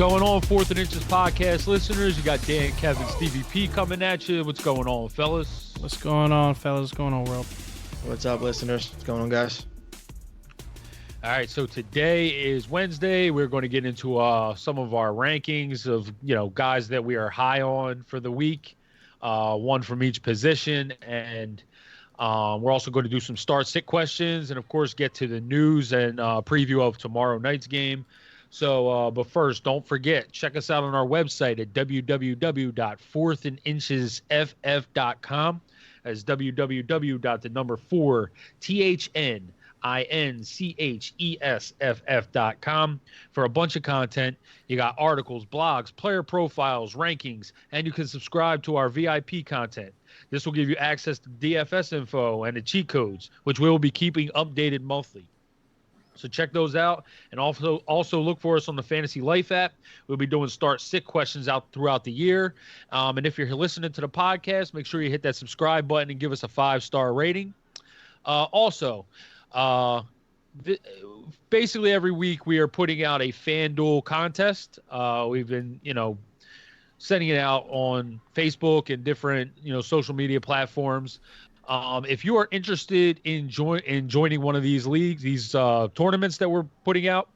going on, Fourth and Inches podcast listeners? You got Dan, Kevin, Stevie P coming at you. What's going on, fellas? What's going on, fellas? What's going on, world? What's up, listeners? What's going on, guys? All right, so today is Wednesday. We're going to get into some of our rankings of, guys that we are high on for the week, one from each position. And we're also going to do some start-sit questions and, of course, get to the news and preview of tomorrow night's game. So, but first, don't forget, check us out on our website at www.fourthandinchesff.com. That's www.4thandinchesff.com for a bunch of content. You got articles, blogs, player profiles, rankings, and you can subscribe to our VIP content. This will give you access to DFS info and the cheat codes, which we will be keeping updated monthly. So check those out, and also look for us on the Fantasy Life app. We'll be doing start-sit questions out throughout the year. And if you're listening to the podcast, make sure you hit that subscribe button and give us a 5-star rating. Basically every week we are putting out a Fanduel contest. We've been, sending it out on Facebook and different, social media platforms. If you are interested in joining one of these leagues, these tournaments that we're putting out,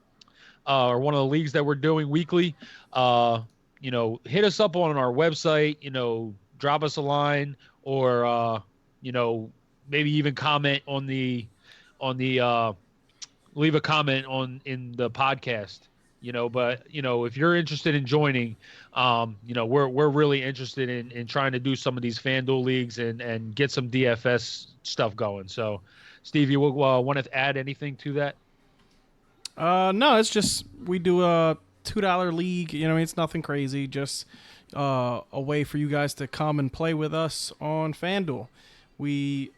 or one of the leagues that we're doing weekly, hit us up on our website, drop us a line, or, maybe even comment leave a comment in the podcast. But if you're interested in joining, we're really interested in trying to do some of these FanDuel leagues and get some DFS stuff going. So, Steve, you want to add anything to that? No, it's just we do a $2 league. It's nothing crazy. Just a way for you guys to come and play with us on FanDuel. We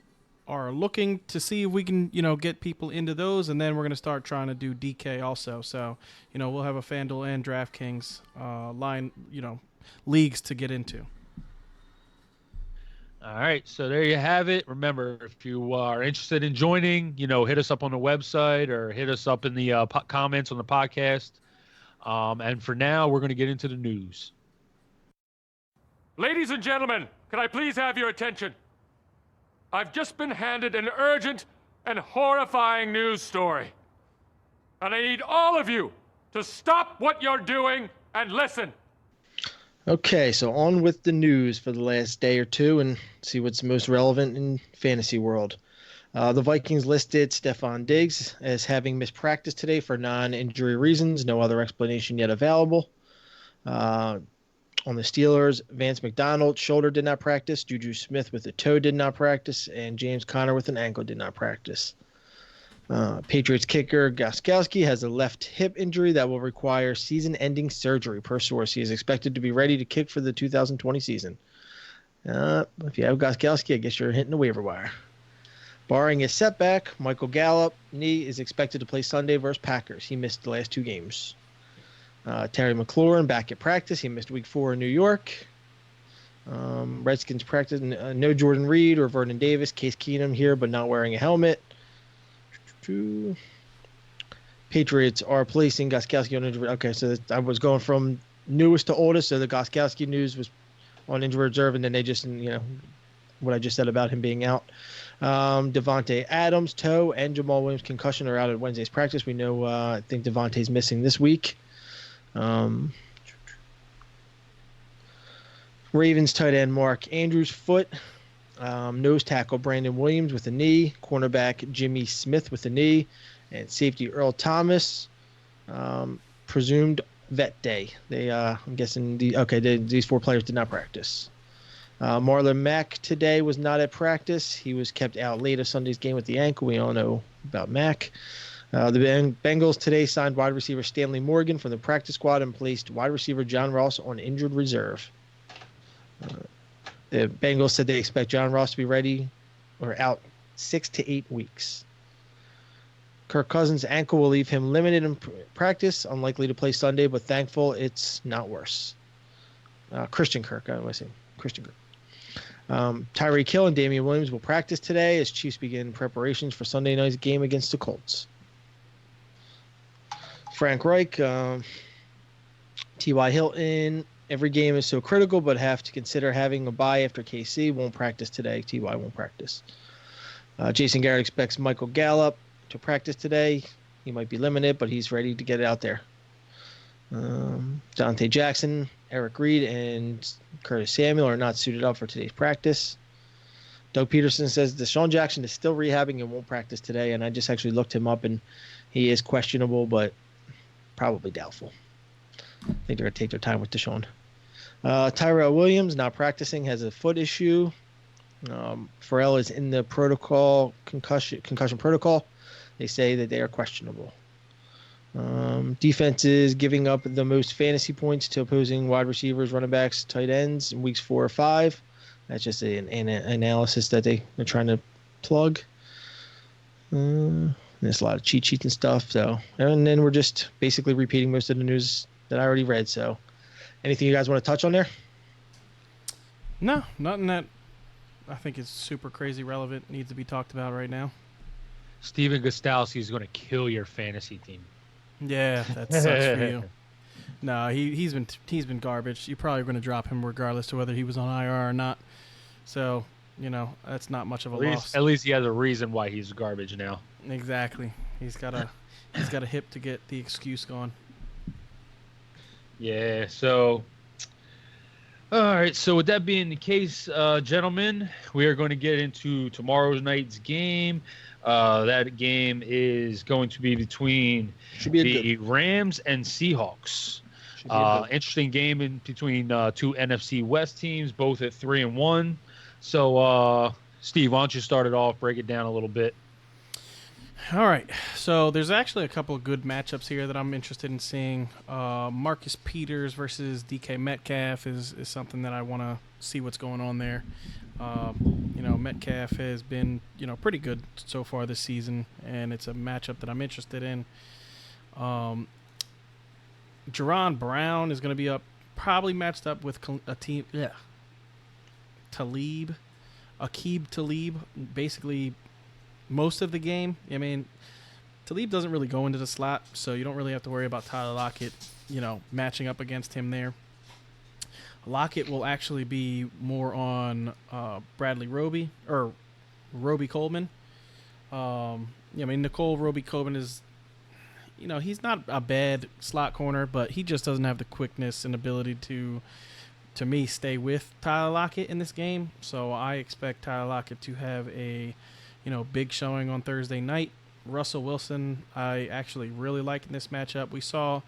are looking to see if we can, get people into those, and then we're going to start trying to do DK also. So, we'll have a FanDuel and DraftKings line, leagues to get into. All right, so there you have it. Remember, if you are interested in joining, hit us up on the website or hit us up in the comments on the podcast. And for now, we're going to get into the news. Ladies and gentlemen, can I please have your attention? I've just been handed an urgent and horrifying news story. And I need all of you to stop what you're doing and listen. Okay, so on with the news for the last day or two and see what's most relevant in fantasy world. The Vikings listed Stephon Diggs as having missed practice today for non-injury reasons. No other explanation yet available. On the Steelers, Vance McDonald, shoulder did not practice. Juju Smith with a toe did not practice. And James Conner with an ankle did not practice. Patriots kicker Gostkowski has a left hip injury that will require season-ending surgery, per source. He is expected to be ready to kick for the 2020 season. If you have Gostkowski, I guess you're hitting the waiver wire. Barring a setback, Michael Gallup, knee, is expected to play Sunday versus Packers. He missed the last 2 games. Terry McLaurin back at practice. He missed week 4 in New York. Redskins practice. No Jordan Reed or Vernon Davis. Case Keenum here, but not wearing a helmet. Patriots are placing Gostkowski on injury. Okay, so I was going from newest to oldest. So the Gostkowski news was on injury reserve, and then they just, what I just said about him being out. Devontae Adams, toe, and Jamal Williams concussion are out at Wednesday's practice. We know, I think Devontae's missing this week. Ravens tight end Mark Andrews foot, nose tackle Brandon Williams with a knee, cornerback Jimmy Smith with a knee, and safety Earl Thomas, presumed vet day. They I'm guessing these 4 players did not practice. Marlon Mack today was not at practice. He was kept out late of Sunday's game with the ankle. We all know about Mack. The Bengals today signed wide receiver Stanley Morgan from the practice squad and placed wide receiver John Ross on injured reserve. The Bengals said they expect John Ross to be ready or out 6 to 8 weeks. Kirk Cousins' ankle will leave him limited in practice, unlikely to play Sunday, but thankful it's not worse. Christian Kirk, I was saying Christian Kirk. Tyreek Hill and Damian Williams will practice today as Chiefs begin preparations for Sunday night's game against the Colts. Frank Reich T.Y. Hilton, every game is so critical, but have to consider having a bye after KC. Won't practice today. T.Y. won't practice. Jason Garrett expects Michael Gallup to practice today. He might be limited, but he's ready to get out there. Dante Jackson, Eric Reed, and Curtis Samuel are not suited up for today's practice. Doug Peterson says Deshaun Jackson is still rehabbing and won't practice today, and I just actually looked him up, and he is questionable, but probably doubtful. I think they're going to take their time with Deshaun. Tyrell Williams, not practicing, has a foot issue. Pharrell is in the concussion protocol. They say that they are questionable. Defense is giving up the most fantasy points to opposing wide receivers, running backs, tight ends in weeks 4 or 5. That's just an analysis that they're trying to plug. There's a lot of cheat sheets and stuff. So, and then we're just basically repeating most of the news that I already read. So, anything you guys want to touch on there? No, nothing that I think is super crazy relevant, needs to be talked about right now. Steven Gostkowski is going to kill your fantasy team. Yeah, that sucks for you. No, he's been garbage. You're probably going to drop him regardless to whether he was on IR or not. So, that's not much of a loss. At least he has a reason why he's garbage now. Exactly. He's got a hip to get the excuse gone. Yeah, so all right, so with that being the case, gentlemen, we are going to get into tomorrow's night's game. That game is going to be between the Rams and Seahawks. Interesting game in between two NFC West teams, both at 3-1. So, Steve, why don't you start it off, break it down a little bit? All right, so there's actually a couple of good matchups here that I'm interested in seeing. Marcus Peters versus DK Metcalf is something that I want to see what's going on there. Metcalf has been, pretty good so far this season, and it's a matchup that I'm interested in. Jerron Brown is going to be probably matched up with Aqib Talib, basically most of the game. I mean, Talib doesn't really go into the slot, so you don't really have to worry about Tyler Lockett, matching up against him there. Lockett will actually be more on Bradley Roby or Roby Coleman. Nicole Roby Coleman is, he's not a bad slot corner, but he just doesn't have the quickness and ability to me, stay with Tyler Lockett in this game. So I expect Tyler Lockett to have a, big showing on Thursday night. Russell Wilson, I actually really like in this matchup. We saw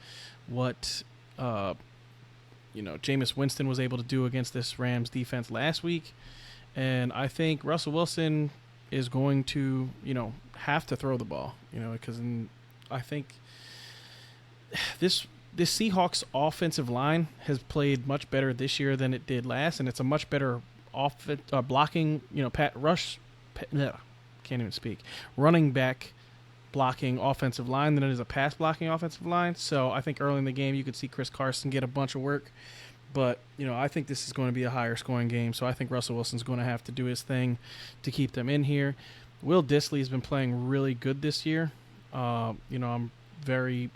what, Jameis Winston was able to do against this Rams defense last week. And I think Russell Wilson is going to, have to throw the ball, because I think this Seahawks offensive line has played much better this year than it did last, and it's a much better blocking, running back blocking offensive line than it is a pass blocking offensive line. So I think early in the game you could see Chris Carson get a bunch of work, but I think this is going to be a higher scoring game. So I think Russell Wilson's going to have to do his thing to keep them in here. Will Dissly has been playing really good this year. I'm very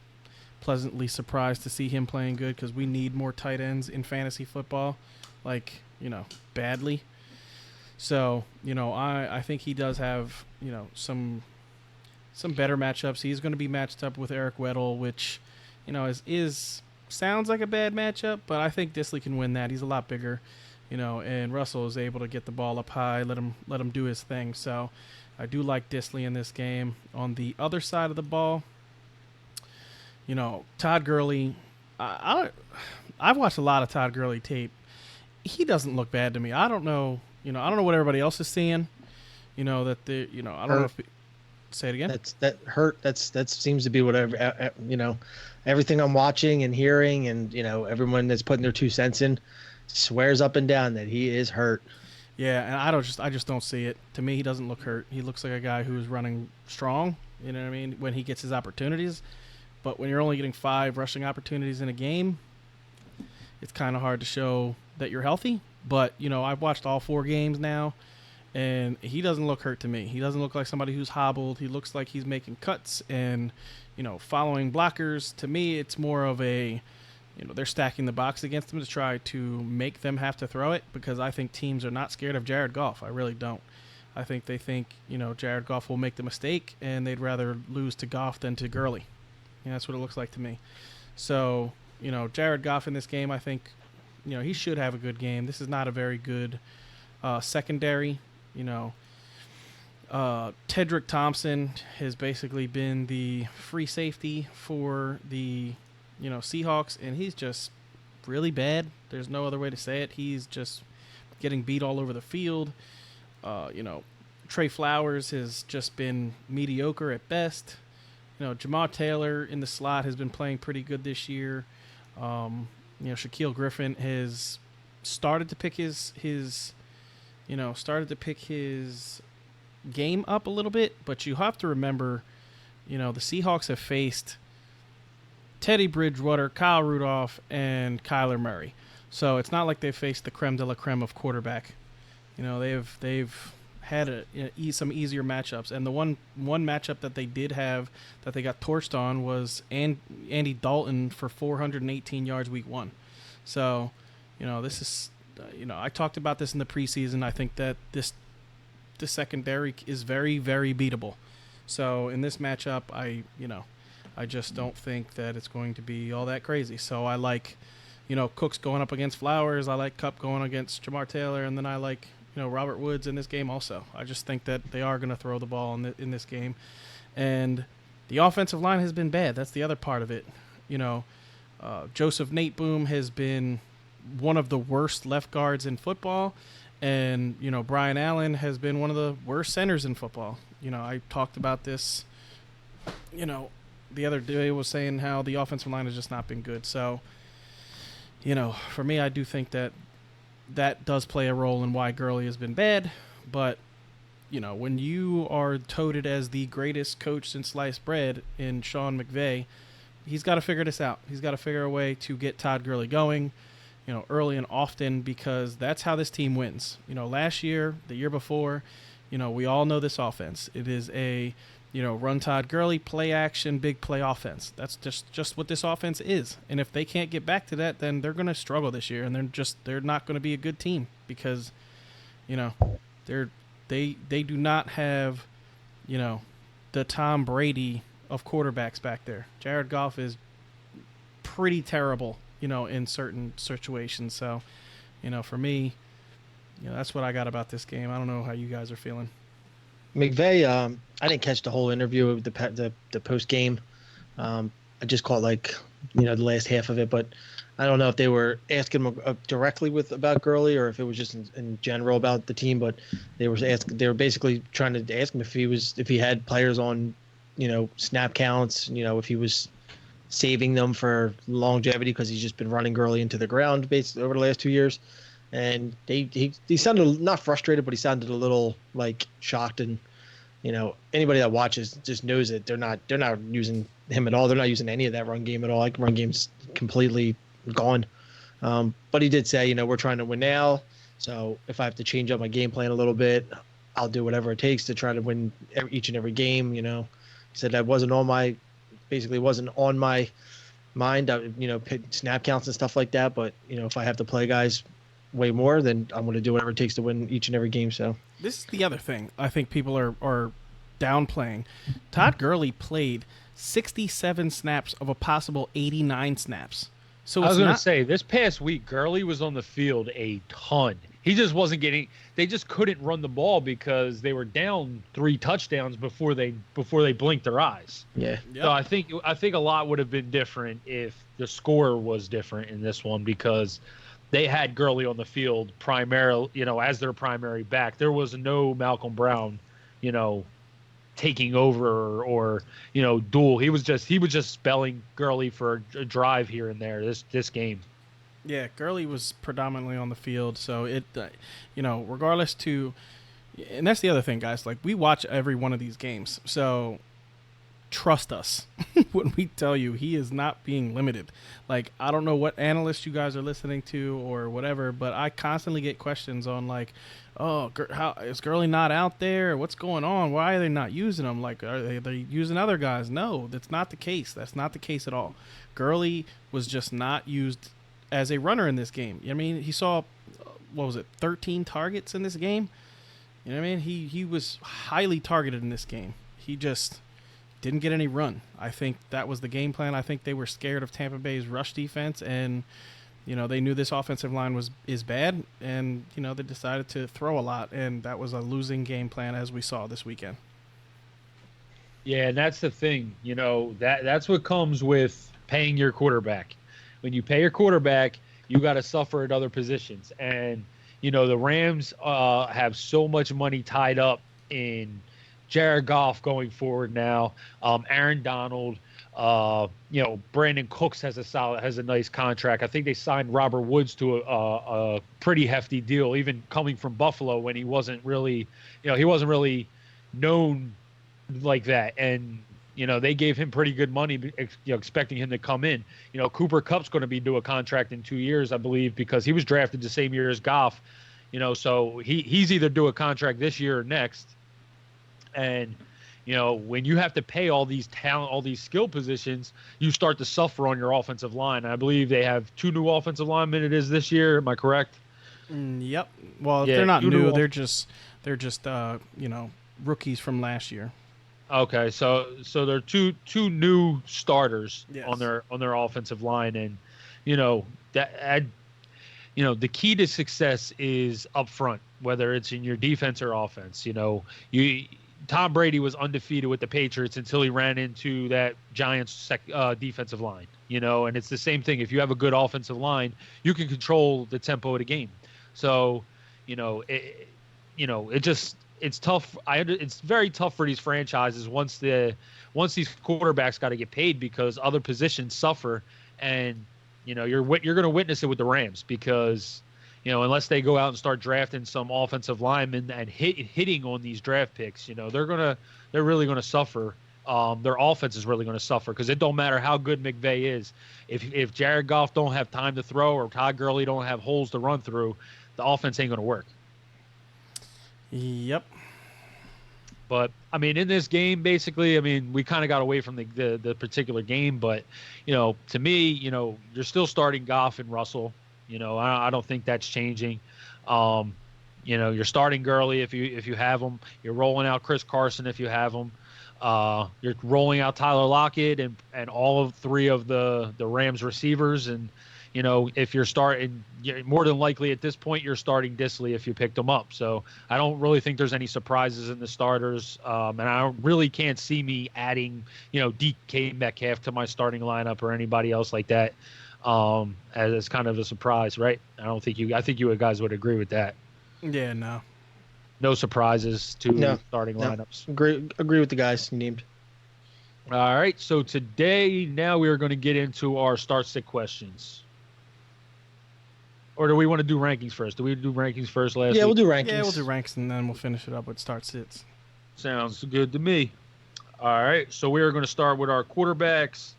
pleasantly surprised to see him playing good because we need more tight ends in fantasy football, badly. So, I think he does have, some better matchups. He's going to be matched up with Eric Weddle, which, is sounds like a bad matchup, but I think Dissly can win that. He's a lot bigger, and Russell is able to get the ball up high, let him do his thing. So I do like Dissly in this game. On the other side of the ball, Todd Gurley, I've watched a lot of Todd Gurley tape. He doesn't look bad to me. I don't know what everybody else is seeing. I don't know if say it again. That seems to be whatever, everything I'm watching and hearing, and everyone that's putting their 2 cents in swears up and down that he is hurt. Yeah, and I just don't see it. To me, he doesn't look hurt. He looks like a guy who's running strong, you know what I mean, when he gets his opportunities. But when you're only getting 5 rushing opportunities in a game, it's kind of hard to show that you're healthy. But, I've watched all 4 games now, and he doesn't look hurt to me. He doesn't look like somebody who's hobbled. He looks like he's making cuts and, following blockers. To me, it's more of a, they're stacking the box against them to try to make them have to throw it, because I think teams are not scared of Jared Goff. I really don't. I think they think, Jared Goff will make the mistake, and they'd rather lose to Goff than to Gurley. That's what it looks like to me. So, Jared Goff in this game, I think, he should have a good game. This is not a very good secondary. Tedrick Thompson has basically been the free safety for the Seahawks, and he's just really bad. There's no other way to say it. He's just getting beat all over the field. Trey Flowers has just been mediocre at best. Jamal Taylor in the slot has been playing pretty good this year. Shaquille Griffin has started to pick his game up a little bit, but you have to remember, the Seahawks have faced Teddy Bridgewater, Kyle Rudolph, and Kyler Murray. So it's not like they've faced the creme de la creme of quarterback. They've had some easier matchups, and the one matchup that they did have that they got torched on was Andy Dalton for 418 yards week 1. So, this is, I talked about this in the preseason. I think that the secondary is very, very beatable. So in this matchup, I just don't think that it's going to be all that crazy. So I like, Cooks going up against Flowers. I like Kupp going against Jamar Taylor, and then I like, Robert Woods in this game also. I just think that they are going to throw the ball in this game. And the offensive line has been bad. That's the other part of it. Joseph Nateboom has been one of the worst left guards in football. And, Brian Allen has been one of the worst centers in football. I talked about this, the other day, was saying how the offensive line has just not been good. So, for me, I do think that does play a role in why Gurley has been bad. But, when you are touted as the greatest coach since sliced bread in Sean McVay, he's got to figure this out. He's got to figure a way to get Todd Gurley going, early and often, because that's how this team wins. Last year, the year before, we all know this offense. It is a, run Todd Gurley, play action, big play offense. That's just what this offense is. And if they can't get back to that, then they're going to struggle this year, and they're not going to be a good team, because, they do not have, the Tom Brady of quarterbacks back there. Jared Goff is pretty terrible, in certain situations. So, for me, that's what I got about this game. I don't know how you guys are feeling. McVay, I didn't catch the whole interview of the post game. I just caught the last half of it, but I don't know if they were asking him directly about Gurley or if it was just in general about the team. But they were basically trying to ask him if he had players on, snap counts, if he was saving them for longevity, because he's just been running Gurley into the ground basically over the last 2 years. And he sounded not frustrated, but he sounded a little shocked. And anybody that watches just knows that they're not using him at all. They're not using any of that run game at all. Run game's completely gone. But he did say, we're trying to win now. So if I have to change up my game plan a little bit, I'll do whatever it takes to try to win each and every game. He said that wasn't on my mind. Snap counts and stuff like that. But if I have to play guys way more, then I'm going to do whatever it takes to win each and every game. So this is the other thing I think people are downplaying. Todd Gurley played 67 snaps of a possible 89 snaps. So I was going to say, this past week, Gurley was on the field a ton. He just wasn't getting. They just couldn't run the ball because they were down 3 touchdowns before they blinked their eyes. Yeah. Yep. So I think a lot would have been different if the score was different in this one, because they had Gurley on the field primarily, as their primary back. There was no Malcolm Brown, taking over or duel. He was just spelling Gurley for a drive here and there this game. Yeah, Gurley was predominantly on the field, so it regardless to, and that's the other thing, guys, we watch every one of these games. So trust us when we tell you he is not being limited. Like, I don't know what analysts you guys are listening to or whatever, but I constantly get questions on like, oh, how is Gurley not out there? What's going on? Why are they not using him? Like, are they using other guys? No, that's not the case. That's not the case at all. Gurley was just not used as a runner in this game. I mean, he saw, 13 targets in this game? You know what I mean? He was highly targeted in this game. He just didn't get any run. I think that was the game plan. I think they were scared of Tampa Bay's rush defense, and they knew this offensive line is bad, and they decided to throw a lot, and that was a losing game plan as we saw this weekend. Yeah, and that's the thing. That's what comes with paying your quarterback. When you pay your quarterback, you got to suffer at other positions, and the Rams have so much money tied up in Jared Goff going forward now. Aaron Donald, Brandon Cooks has a nice contract. I think they signed Robert Woods to a pretty hefty deal, even coming from Buffalo when he wasn't really known like that. And they gave him pretty good money, expecting him to come in. Cooper Kupp's going to be due a contract in 2 years, I believe, because he was drafted the same year as Goff. So he's either due a contract this year or next. And, when you have to pay all these talent, all these skill positions, you start to suffer on your offensive line. I believe they have 2 new offensive linemen it is this year. Am I correct? Yep. Well, they're not new. They're just rookies from last year. Okay, so they're two new starters. Yes. on their offensive line, and the key to success is up front, whether it's in your defense or offense. Tom Brady was undefeated with the Patriots until he ran into that Giants defensive line. And it's the same thing. If you have a good offensive line, you can control the tempo of the game. So, it's tough. It's very tough for these franchises once these quarterbacks got to get paid, because other positions suffer, and you're going to witness it with the Rams, because unless they go out and start drafting some offensive linemen and hitting on these draft picks, they're really going to suffer. Their offense is really going to suffer, because it don't matter how good McVay is. If Jared Goff don't have time to throw, or Todd Gurley don't have holes to run through, the offense ain't going to work. Yep. But I mean, in this game, basically, we kind of got away from the particular game, but to me, you're still starting Goff and Russell. I don't think that's changing. You're starting Gurley if you have him. You're rolling out Chris Carson if you have him. You're rolling out Tyler Lockett and all of 3 of the Rams receivers, and if you're starting, more than likely at this point, you're starting Disley if you picked them up. So I don't really think there's any surprises in the starters. And I really can't see me adding, DK Metcalf to my starting lineup or anybody else like that as kind of a surprise, right? I think you guys would agree with that. Yeah, no. No surprises to starting lineups. Agree with the guys named. All right. So now we are going to get into our start-sit questions. Or do we want to do rankings first? Do we do rankings first last week? We'll do rankings. Yeah, we'll do ranks, and then we'll finish it up with start-sits. Sounds good to me. All right. So we are going to start with our quarterbacks.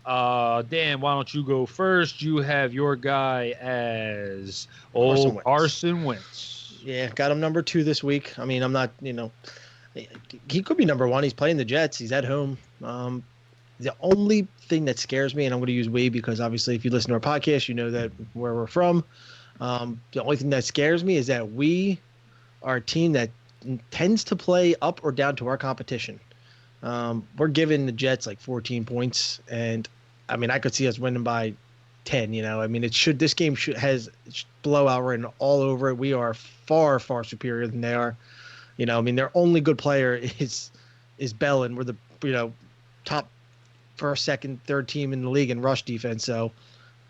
Dan, why don't you go first? You have your guy as Carson Wentz. Yeah, got him number 2 this week. I'm not, he could be number 1. He's playing the Jets. He's at home. The only thing that scares me, and I'm going to use we because obviously if you listen to our podcast, you know that where we're from. The only thing that scares me is that we are a team that tends to play up or down to our competition. We're giving the Jets like 14 points, and I could see us winning by 10. This game has blowout written all over it. We are far, far superior than they are. Their only good player is Bell, and we're the top first, second, third team in the league in rush defense. So,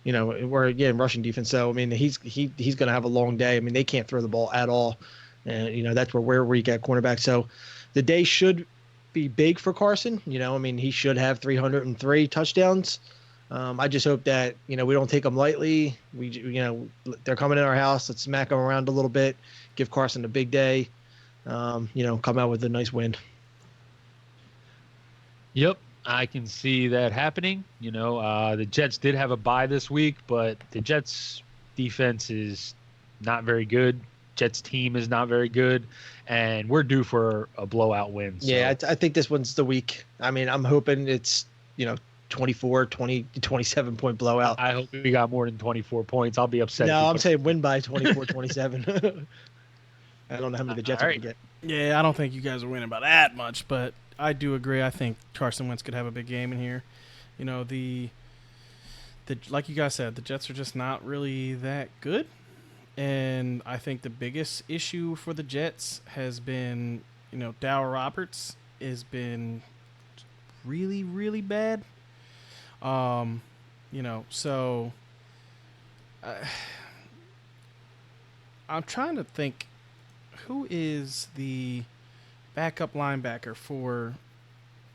we're in rushing defense. So he's going to have a long day. They can't throw the ball at all, and that's where we're weak at cornerback. So the day should be big for Carson. He should have 303 touchdowns. I just hope that we don't take them lightly. They're coming in our house. Let's smack them around a little bit. Give Carson a big day. Come out with a nice win. Yep, I can see that happening. The Jets did have a bye this week, but the Jets defense is not very good. Jets team is not very good, and we're due for a blowout win. So. Yeah, I think this one's the week. I mean, I'm hoping it's 24, 20, 27 point blowout. I hope we got more than 24 points. I'll be upset. No, I'm saying win by 24, 27. I don't know how many the Jets are going to get. Yeah, I don't think you guys are winning by that much, but I do agree. I think Carson Wentz could have a big game in here. The like you guys said, the Jets are just not really that good. And I think the biggest issue for the Jets has been, Dow Roberts has been really, really bad. So I'm trying to think, who is the backup linebacker for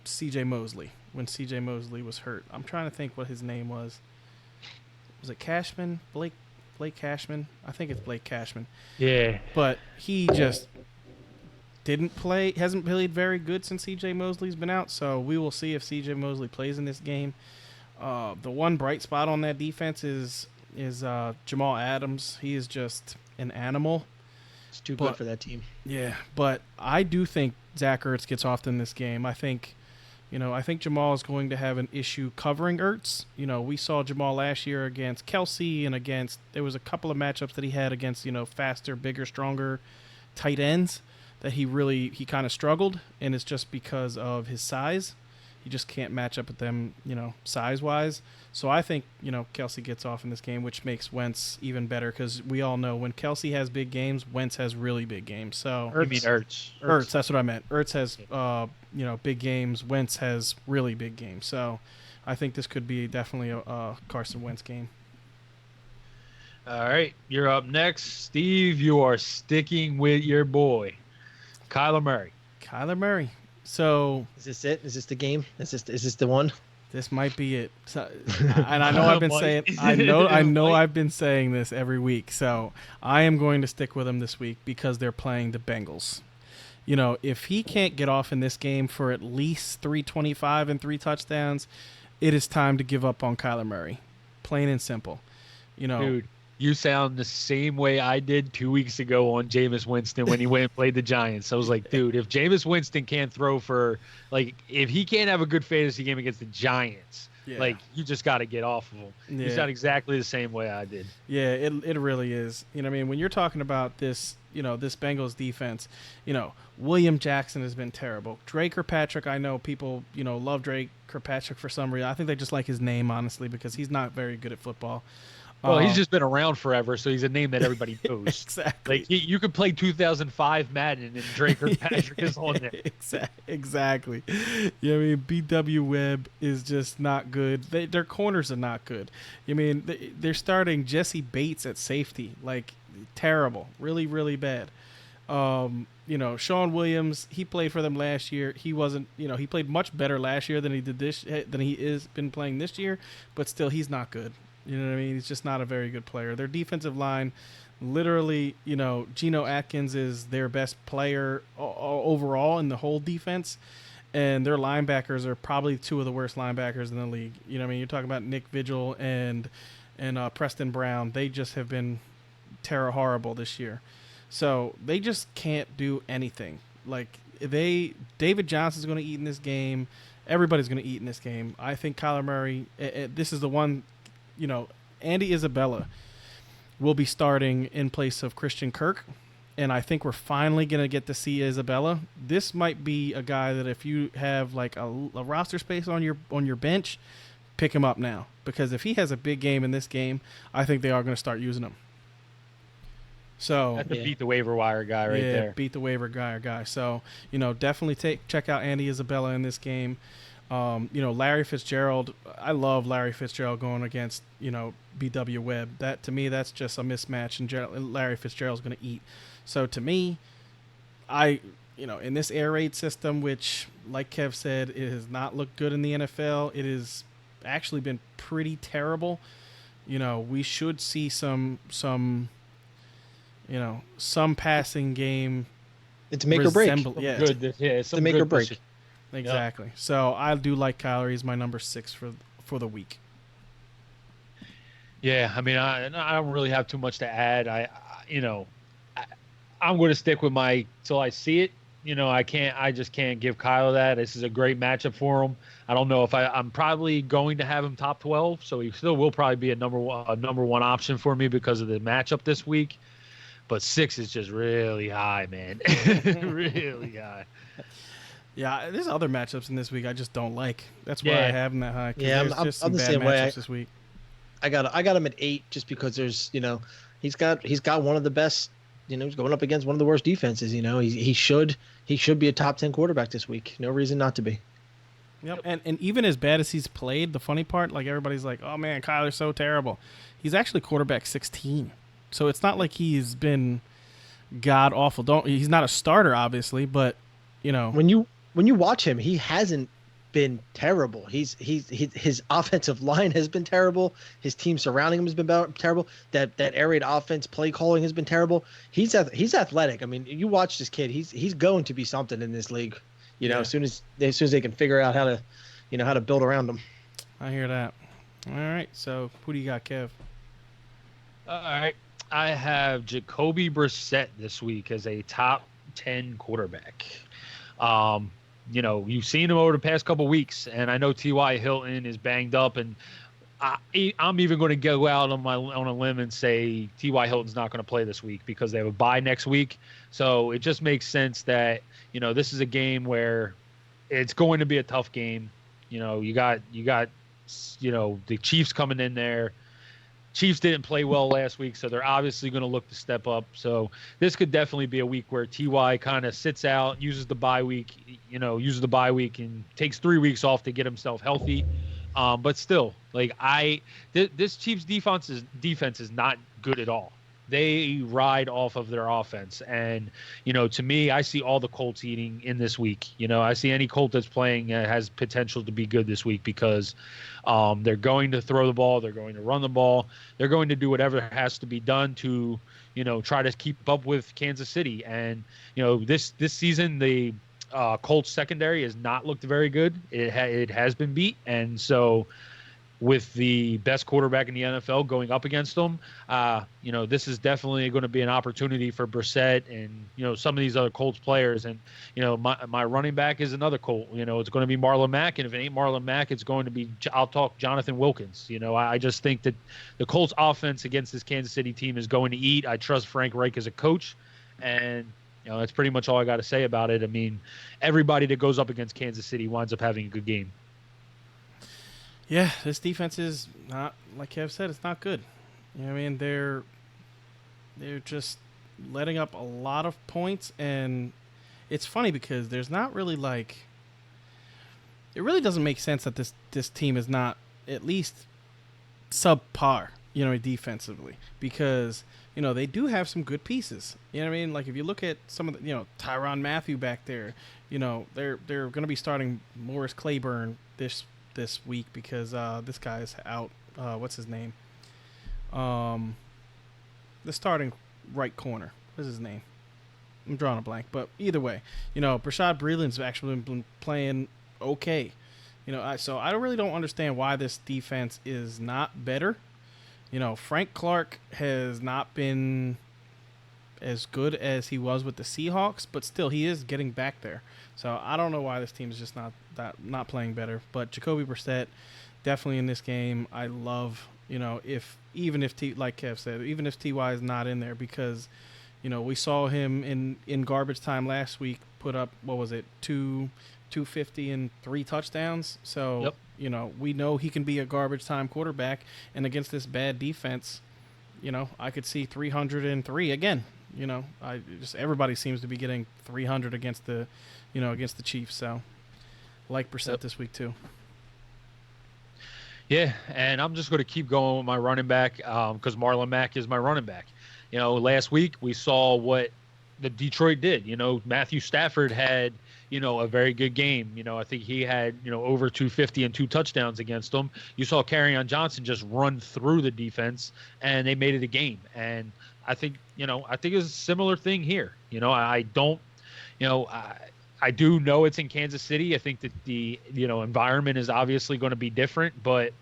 C.J. Mosley when C.J. Mosley was hurt? I'm trying to think what his name was. Was it Cashman? Blake Cashman? I think it's Blake Cashman. Yeah. But he just didn't play, hasn't played very good since C.J. Mosley's been out, so we will see if C.J. Mosley plays in this game. The one bright spot on that defense is Jamal Adams. He is just an animal. It's too good for that team. Yeah, but I do think Zach Ertz gets off in this game. I think Jamal is going to have an issue covering Ertz. We saw Jamal last year against Kelsey and there was a couple of matchups that he had against, faster, bigger, stronger tight ends that he kind of struggled, and it's just because of his size. He just can't match up with them, size-wise. So I think, Kelsey gets off in this game, which makes Wentz even better because we all know when Kelsey has big games, Wentz has really big games. So You mean Ertz? Ertz, that's what I meant. Ertz has, big games. Wentz has really big games. So I think this could be definitely a Carson Wentz game. All right, you're up next. Steve, you are sticking with your boy, Kyler Murray. Kyler Murray. So is this it? Is this the game? Is this the one? This might be it. So, and I know I've been saying I've been saying this every week. So I am going to stick with him this week because they're playing the Bengals. If he can't get off in this game for at least 325 and 3 touchdowns, it is time to give up on Kyler Murray. Plain and simple. Dude, you sound the same way I did 2 weeks ago on Jameis Winston when he went and played the Giants. I was like, dude, if Jameis Winston can't throw if he can't have a good fantasy game against the Giants, you just got to get off of him. Yeah. You sound exactly the same way I did. Yeah, it really is. When you're talking about this, this Bengals defense, William Jackson has been terrible. Drake Kirkpatrick, I know people, love Drake Kirkpatrick for some reason. I think they just like his name, honestly, because he's not very good at football. Well, he's just been around forever, so he's a name that everybody knows. Exactly. You could play 2005 Madden, and Drake Kirkpatrick is on there. Exactly. BW Webb is just not good. Their corners are not good. They're starting Jesse Bates at safety. Terrible. Really, really bad. Sean Williams, he played for them last year. He wasn't, he played much better last year than he is been playing this year, but still he's not good. You know what I mean? He's just not a very good player. Their defensive line, literally, Geno Atkins is their best player overall in the whole defense, and their linebackers are probably 2 of the worst linebackers in the league. You're talking about Nick Vigil and Preston Brown. They just have been horrible this year. So they just can't do anything. David Johnson's going to eat in this game. Everybody's going to eat in this game. I think Kyler Murray, this is the one. Andy Isabella will be starting in place of Christian Kirk, and I think we're finally going to get to see Isabella. This might be a guy that if you have a roster space on your bench, pick him up now, because if he has a big game in this game, I think they are going to start using him. So that's a beat the waiver wire guy right there. Yeah, beat the waiver guy. So definitely check out Andy Isabella in this game. Larry Fitzgerald, I love Larry Fitzgerald going against, BW Webb. That, to me, that's just a mismatch, and Larry Fitzgerald's going to eat. So, to me, in this air raid system, which, like Kev said, it has not looked good in the NFL, it has actually been pretty terrible. We should see some passing game. It's make or break. Yeah, good. Yeah, it's a make or break. Exactly. Yep. So I do like Kyler. He's my number 6 for the week. Yeah, I mean, I don't really have too much to add. I'm going to stick with my till I see it. I just can't give Kyler that. This is a great matchup for him. I don't know if I'm probably going to have him top 12, so he still will probably be a number one option for me because of the matchup this week. But 6 is just really high, man. Really high. Yeah, there's other matchups in this week I just don't like. That's why I have him that high. Yeah, I'm the same way. This week. I got him at 8 just because there's he's got one of the best. He's going up against one of the worst defenses. He should be a top 10 quarterback this week. No reason not to be. Yep, and even as bad as he's played, the funny part, like everybody's like, "Oh man, Kyler's so terrible." He's actually quarterback 16, so it's not like he's been god awful. He's not a starter, obviously, but when you watch him, he hasn't been terrible. His offensive line has been terrible. His team surrounding him has been terrible. That air raid offense play calling has been terrible. He's athletic. I mean, you watch this kid. He's going to be something in this league. As soon as they can figure out how to build around him. I hear that. All right. So who do you got, Kev? All right. I have Jacoby Brissett this week as a top 10 quarterback. You've seen him over the past couple weeks, and I know T.Y. Hilton is banged up, and I'm even going to go out on a limb and say T.Y. Hilton's not going to play this week because they have a bye next week. So it just makes sense that this is a game where it's going to be a tough game. You got the Chiefs coming in there. Chiefs didn't play well last week, so they're obviously going to look to step up. So this could definitely be a week where T.Y. kind of sits out, uses the bye week, and takes 3 weeks off to get himself healthy. But still, this Chiefs defense is not good at all. They ride off of their offense. And, to me, I see all the Colts eating in this week. I see any Colt that's playing has potential to be good this week because they're going to throw the ball. They're going to run the ball. They're going to do whatever has to be done to, try to keep up with Kansas City. And, this season, the Colts secondary has not looked very good. It has been beat. And so with the best quarterback in the NFL going up against them, this is definitely going to be an opportunity for Brissett and, some of these other Colts players. And, my running back is another Colt. It's going to be Marlon Mack. And if it ain't Marlon Mack, it's going to be, I'll talk Jonathan Wilkins. I just think that the Colts offense against this Kansas City team is going to eat. I trust Frank Reich as a coach. And, that's pretty much all I got to say about it. I mean, everybody that goes up against Kansas City winds up having a good game. Yeah, this defense is not, like Kev said, it's not good. They're just letting up a lot of points, and it's funny because there's not really it really doesn't make sense that this team is not at least subpar, defensively, because they do have some good pieces. Like if you look at some of the, Tyrann Mathieu back there, they're going to be starting Morris Claiborne this week because this guy's out. What's his name? The starting right corner. What's his name? I'm drawing a blank. But either way, Brashad Breeland's actually been playing okay. So I really don't understand why this defense is not better. Frank Clark has not been as good as he was with the Seahawks, but still he is getting back there. So I don't know why this team is just not playing better. But Jacoby Brissett definitely in this game. I love, like Kev said, even if T.Y. is not in there, because we saw him in garbage time last week put up, what was it, 250 and 3 touchdowns. So yep. We know he can be a garbage time quarterback, and against this bad defense, I could see 303 again. Everybody seems to be getting 300 against the Chiefs. So, like Brissett this week too. Yeah, and I'm just going to keep going with my running back because Marlon Mack is my running back. Last week we saw what the Detroit did. Matthew Stafford had a very good game. I think he had over 250 and 2 touchdowns against them. You saw Kerryon Johnson just run through the defense, and they made it a game. And I think it's a similar thing here. I don't, I do know it's in Kansas City. I think that the environment is obviously going to be different, but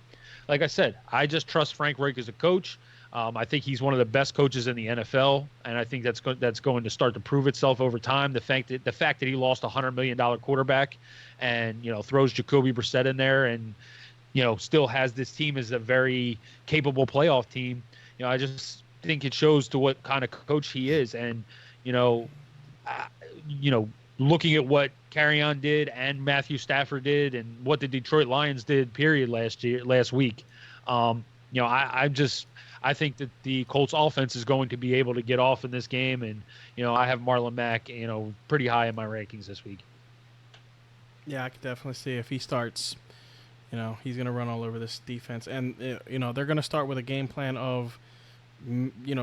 like I said, I just trust Frank Reich as a coach. I think he's one of the best coaches in the NFL, and I think that's going to start to prove itself over time. The fact that he lost $100 million quarterback, and throws Jacoby Brissett in there, and still has this team as a very capable playoff team. I just think it shows to what kind of coach he is, and looking at what Carrion did and Matthew Stafford did, and what the Detroit Lions did, period, last week. I think that the Colts offense is going to be able to get off in this game, and I have Marlon Mack, pretty high in my rankings this week. Yeah, I could definitely see if he starts, he's going to run all over this defense, and they're going to start with a game plan of,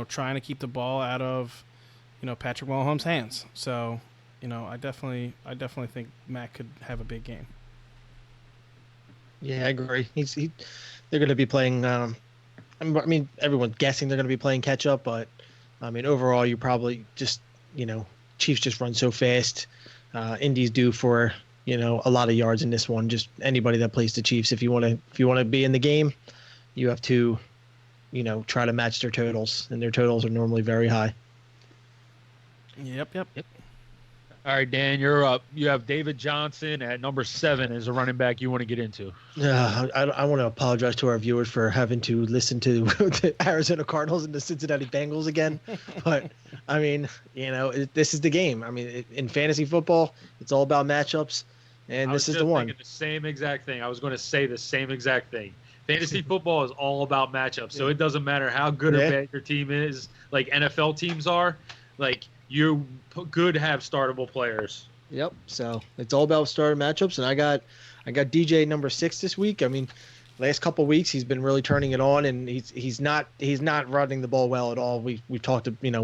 trying to keep the ball out of, Patrick Mahomes' hands. So, I definitely think Mack could have a big game. Yeah, I agree. They're going to be playing. I mean, everyone's guessing they're going to be playing catch up, but I mean, overall, you probably just, Chiefs just run so fast. Indy's due for, a lot of yards in this one. Just anybody that plays the Chiefs, if you want to be in the game, you have to, try to match their totals, and their totals are normally very high. Yep. All right, Dan, you're up. You have David Johnson at number 7 as a running back you want to get into. I want to apologize to our viewers for having to listen to the Arizona Cardinals and the Cincinnati Bengals again. But, I mean, this is the game. I mean, in fantasy football, it's all about matchups, and this is the one. The same exact thing. I was going to say the same exact thing. Fantasy football is all about matchups, so it doesn't matter how good or bad your team is, like NFL teams are. Like, you could have startable players. Yep. So it's all about starter matchups, and I got DJ number 6 this week. I mean, last couple of weeks he's been really turning it on, and he's not running the ball well at all. We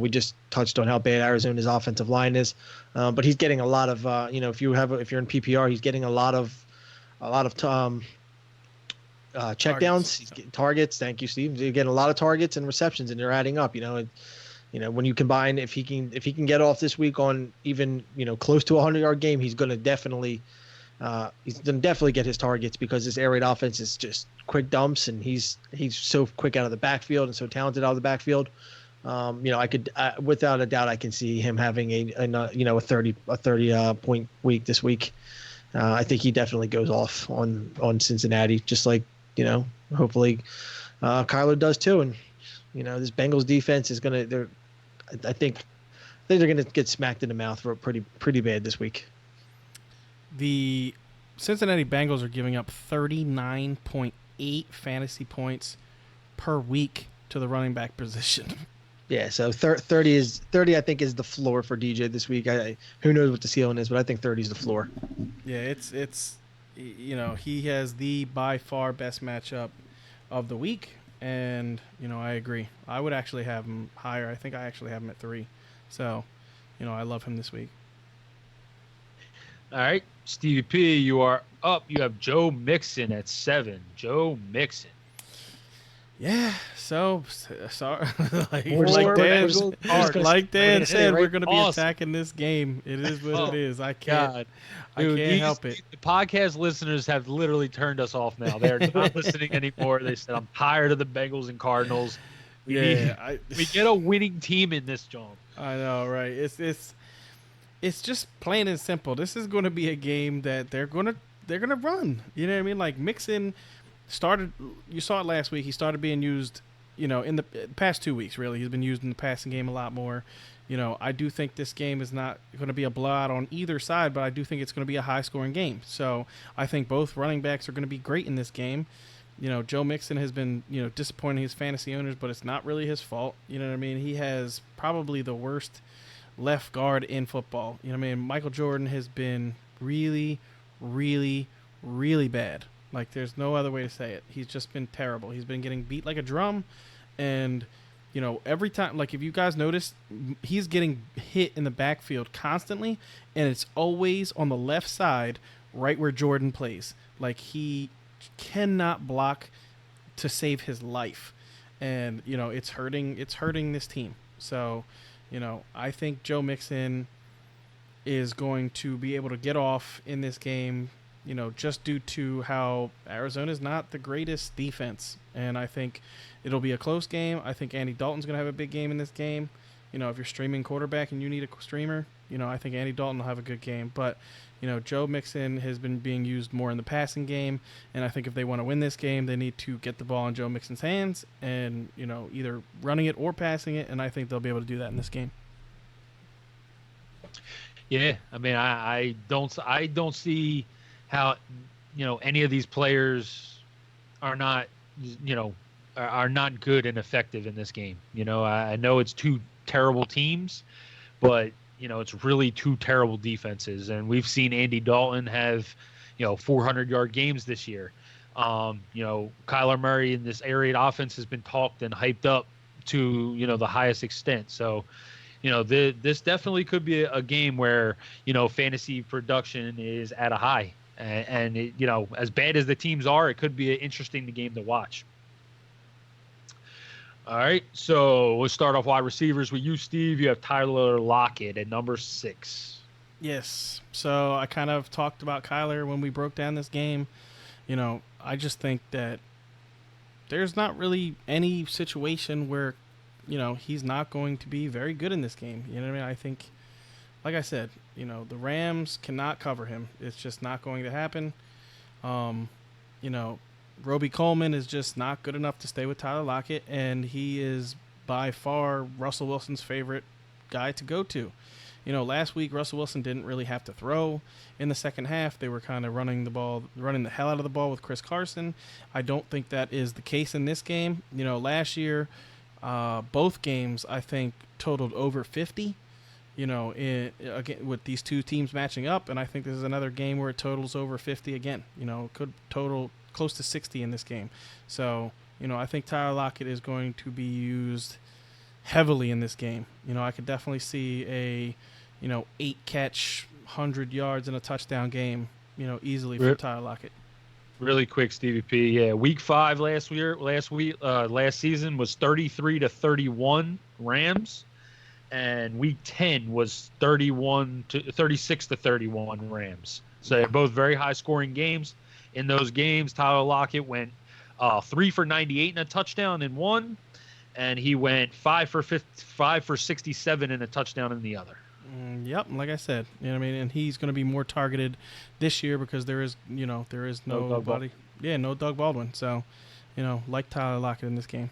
just touched on how bad Arizona's offensive line is, but he's getting a lot of if you're in PPR, he's getting a lot of checkdowns, he's getting targets. Thank you, Steve. You're getting a lot of targets and receptions, and they're adding up. When you combine, if he can get off this week on even close to a 100-yard game, he's going to definitely get his targets, because this air raid offense is just quick dumps, and he's so quick out of the backfield and so talented out of the backfield. I could without a doubt I can see him having a 30 point week this week. I think he definitely goes off on Cincinnati, just like hopefully Kyler does too. And this Bengals defense is I think they're going to get smacked in the mouth for pretty bad this week. The Cincinnati Bengals are giving up 39.8 fantasy points per week to the running back position. Yeah, so 30 I think is the floor for DJ this week. Who knows what the ceiling is, but I think 30 is the floor. Yeah, it's he has the by far best matchup of the week. And, I agree. I would actually have him higher. I think I actually have him at 3. So, I love him this week. All right. Stevie P, you are up. You have Joe Mixon at 7. Joe Mixon. Yeah. So, sorry. like Dan said, we're going to be attacking this game. It is what it is. I can't help it. The podcast listeners have literally turned us off now. They're not listening anymore. They said, I'm tired of the Bengals and Cardinals. We get a winning team in this job. I know, right? It's just plain and simple. This is going to be a game that they're gonna run. You know what I mean? Like, Mixon started. You saw it last week. He started being used. In the past 2 weeks, really, he's been used in the passing game a lot more. I do think this game is not going to be a blowout on either side, but I do think it's going to be a high-scoring game. So I think both running backs are going to be great in this game. Joe Mixon has been, disappointing his fantasy owners, but it's not really his fault. You know what I mean? He has probably the worst left guard in football. Michael Jordan has been really, really, really bad. Like, there's no other way to say it. He's just been terrible. He's been getting beat like a drum, and every time, like, if you guys notice, he's getting hit in the backfield constantly, and it's always on the left side, right where Jordan plays. Like, he cannot block to save his life, and it's hurting this team. So I think Joe Mixon is going to be able to get off in this game, just due to how Arizona is not the greatest defense. And I think it'll be a close game. I think Andy Dalton's going to have a big game in this game. If you're streaming quarterback and you need a streamer, I think Andy Dalton will have a good game. But, Joe Mixon has been being used more in the passing game. And I think if they want to win this game, they need to get the ball in Joe Mixon's hands and, either running it or passing it. And I think they'll be able to do that in this game. Yeah, I mean, I don't see how, any of these players are not, are not good and effective in this game. I know it's two terrible teams, but, it's really two terrible defenses. And we've seen Andy Dalton have, 400-yard games this year. Kyler Murray in this air raid offense has been talked and hyped up to, the highest extent. So, this definitely could be a game where, fantasy production is at a high. And it, as bad as the teams are, it could be an interesting game to watch. All right, so we'll start off wide receivers with you, Steve. You have Tyler Lockett at number 6. Yes. So I kind of talked about Kyler when we broke down this game. I just think that there's not really any situation where, he's not going to be very good in this game. You know what I mean? I think, like I said, the Rams cannot cover him. It's just not going to happen. Roby Coleman is just not good enough to stay with Tyler Lockett, and he is by far Russell Wilson's favorite guy to go to. Last week Russell Wilson didn't really have to throw in the second half. They were kind of running the hell out of the ball with Chris Carson. I don't think that is the case in this game. Last year, both games I think totaled over 50. Again with these two teams matching up, and I think this is another game where it totals over 50 again. It could total close to 60 in this game. So, I think Tyler Lockett is going to be used heavily in this game. I could definitely see a, 8-catch, 100 yards and a touchdown game, easily for Tyler Lockett. Really quick, Stevie P. Yeah, week 5 last season was 33-31 Rams, and week 10 was 36-31 Rams. So they're both very high scoring games. In those games, Tyler Lockett went 3 for 98 and a touchdown in one, and he went 5 for 67 and a touchdown in the other. Yep, like I said, and he's going to be more targeted this year because there is nobody. Yeah, no Doug Baldwin. So, like Tyler Lockett in this game.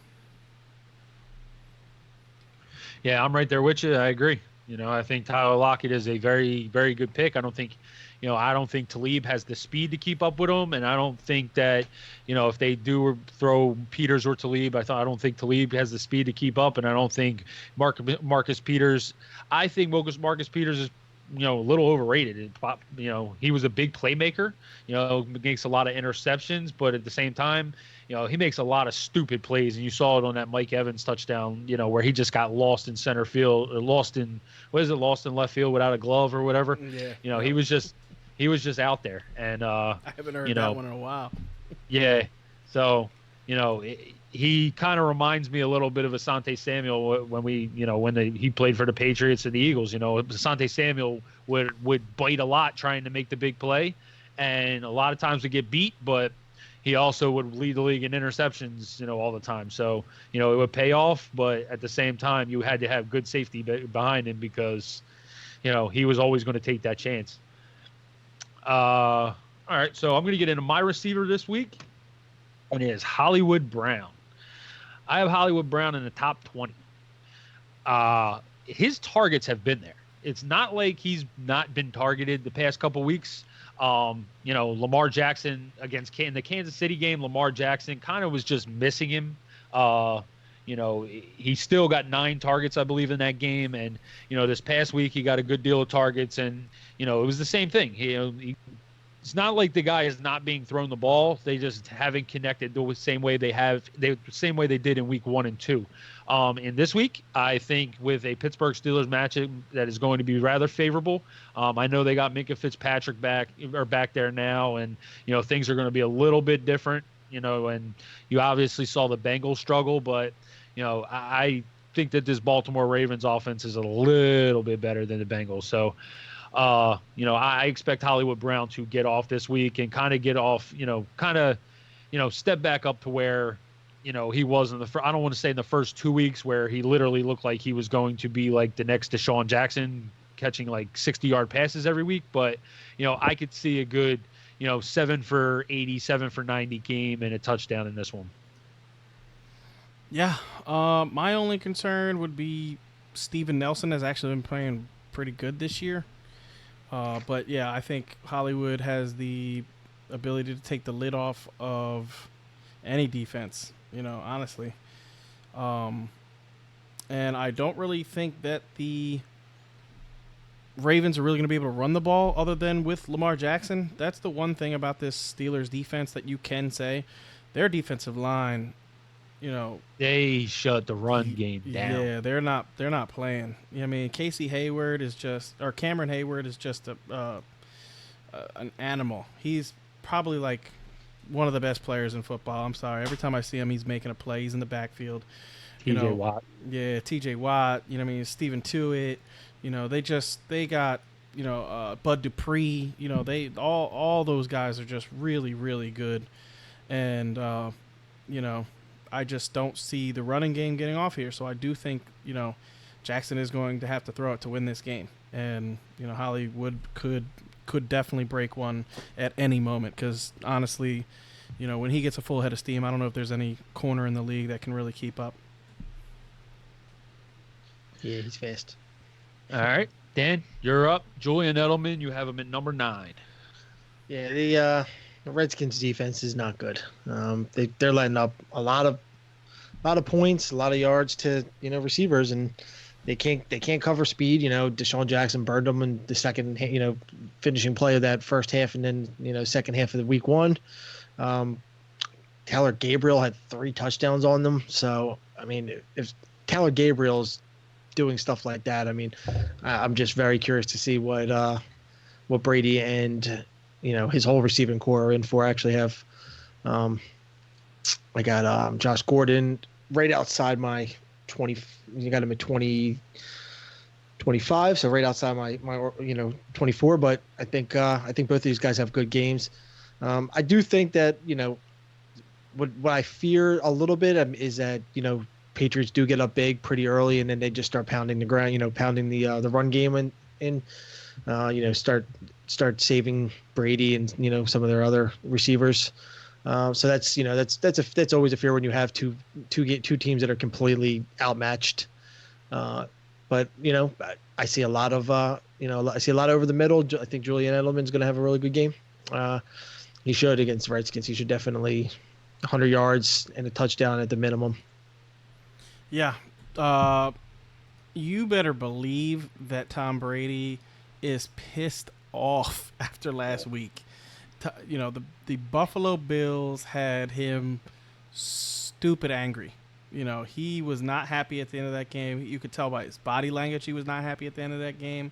Yeah, I'm right there with you. I agree. I think Tyler Lockett is a very, very good pick. I don't think Talib has the speed to keep up with him, and I don't think that, if they do throw Peters or Talib, I don't think Talib has the speed to keep up, and I don't think Marcus Peters. I think Marcus Peters is, a little overrated. He was a big playmaker. Makes a lot of interceptions, but at the same time, he makes a lot of stupid plays, and you saw it on that Mike Evans touchdown, where he just got lost in center field, or lost in left field without a glove or whatever. Yeah. He was just out there, and I haven't heard that one in a while. Yeah, so he kind of reminds me a little bit of Asante Samuel when he played for the Patriots and the Eagles. Asante Samuel would bite a lot trying to make the big play, and a lot of times would get beat, but he also would lead the league in interceptions, all the time. So, it would pay off, but at the same time, you had to have good safety behind him because, he was always going to take that chance. All right, so I'm going to get into my receiver this week, and it is Hollywood Brown. I have Hollywood Brown in the top 20. His targets have been there. It's not like he's not been targeted the past couple weeks. Lamar Jackson in the Kansas City game, Lamar Jackson kind of was just missing him. He still got 9 targets, I believe, in that game. And, this past week he got a good deal of targets, and, it was the same thing. It's not like the guy is not being thrown the ball. They just haven't connected the same way they did in week 1 and 2. In this week, I think with a Pittsburgh Steelers matchup that is going to be rather favorable. I know they got Minkah Fitzpatrick back there now, and things are going to be a little bit different. And you obviously saw the Bengals struggle, but I think that this Baltimore Ravens offense is a little bit better than the Bengals. So I expect Hollywood Brown to get off this week and kind of get off, step back up to where, he was in I don't want to say in the first 2 weeks where he literally looked like he was going to be like the next Deshaun Jackson, catching like 60-yard passes every week. But, I could see a good, 7 for 80, 7 for 90 game and a touchdown in this one. Yeah. My only concern would be Steven Nelson has actually been playing pretty good this year. But yeah, I think Hollywood has the ability to take the lid off of any defense, honestly. And I don't really think that the Ravens are really going to be able to run the ball other than with Lamar Jackson. That's the one thing about this Steelers defense that you can say. Their defensive line, they shut the run game down. Yeah, they're not playing. I mean, Cameron Hayward is just an animal. He's probably like one of the best players in football. I'm sorry. Every time I see him, he's making a play. He's in the backfield. TJ Watt. Yeah, TJ Watt. Stephen Tuitt. They got Bud Dupree. They all those guys are just really, really good. And I just don't see the running game getting off here. So I do think, Jackson is going to have to throw it to win this game. And, Hollywood could definitely break one at any moment because, honestly, when he gets a full head of steam, I don't know if there's any corner in the league that can really keep up. Yeah, he's fast. All right. Dan, you're up. Julian Edelman, you have him at number 9. Yeah, the Redskins defense is not good. They're letting up a lot of points, a lot of yards to receivers, and they can't cover speed. Deshaun Jackson burned them in the second, finishing play of that first half, and then second half of the week 1. Taylor Gabriel had 3 touchdowns on them. So I mean, if Taylor Gabriel's doing stuff like that, I mean, I'm just very curious to see what Brady and his whole receiving core are in for. I actually have I got Josh Gordon right outside my 20. You got him at 20, 25, so right outside my 24. But I think both of these guys have good games. I do think that what I fear a little bit is that Patriots do get up big pretty early, and then they just start pounding the ground, pounding the run game and start saving Brady and some of their other receivers. So that's always a fear when you have two teams that are completely outmatched. But I see a lot of over the middle. I think Julian Edelman's going to have a really good game. He showed against the Redskins. He should definitely 100 yards and a touchdown at the minimum. Yeah. You better believe that Tom Brady is pissed off after last week. The Buffalo Bills had him stupid angry. He was not happy at the end of that game. You could tell by his body language he was not happy at the end of that game.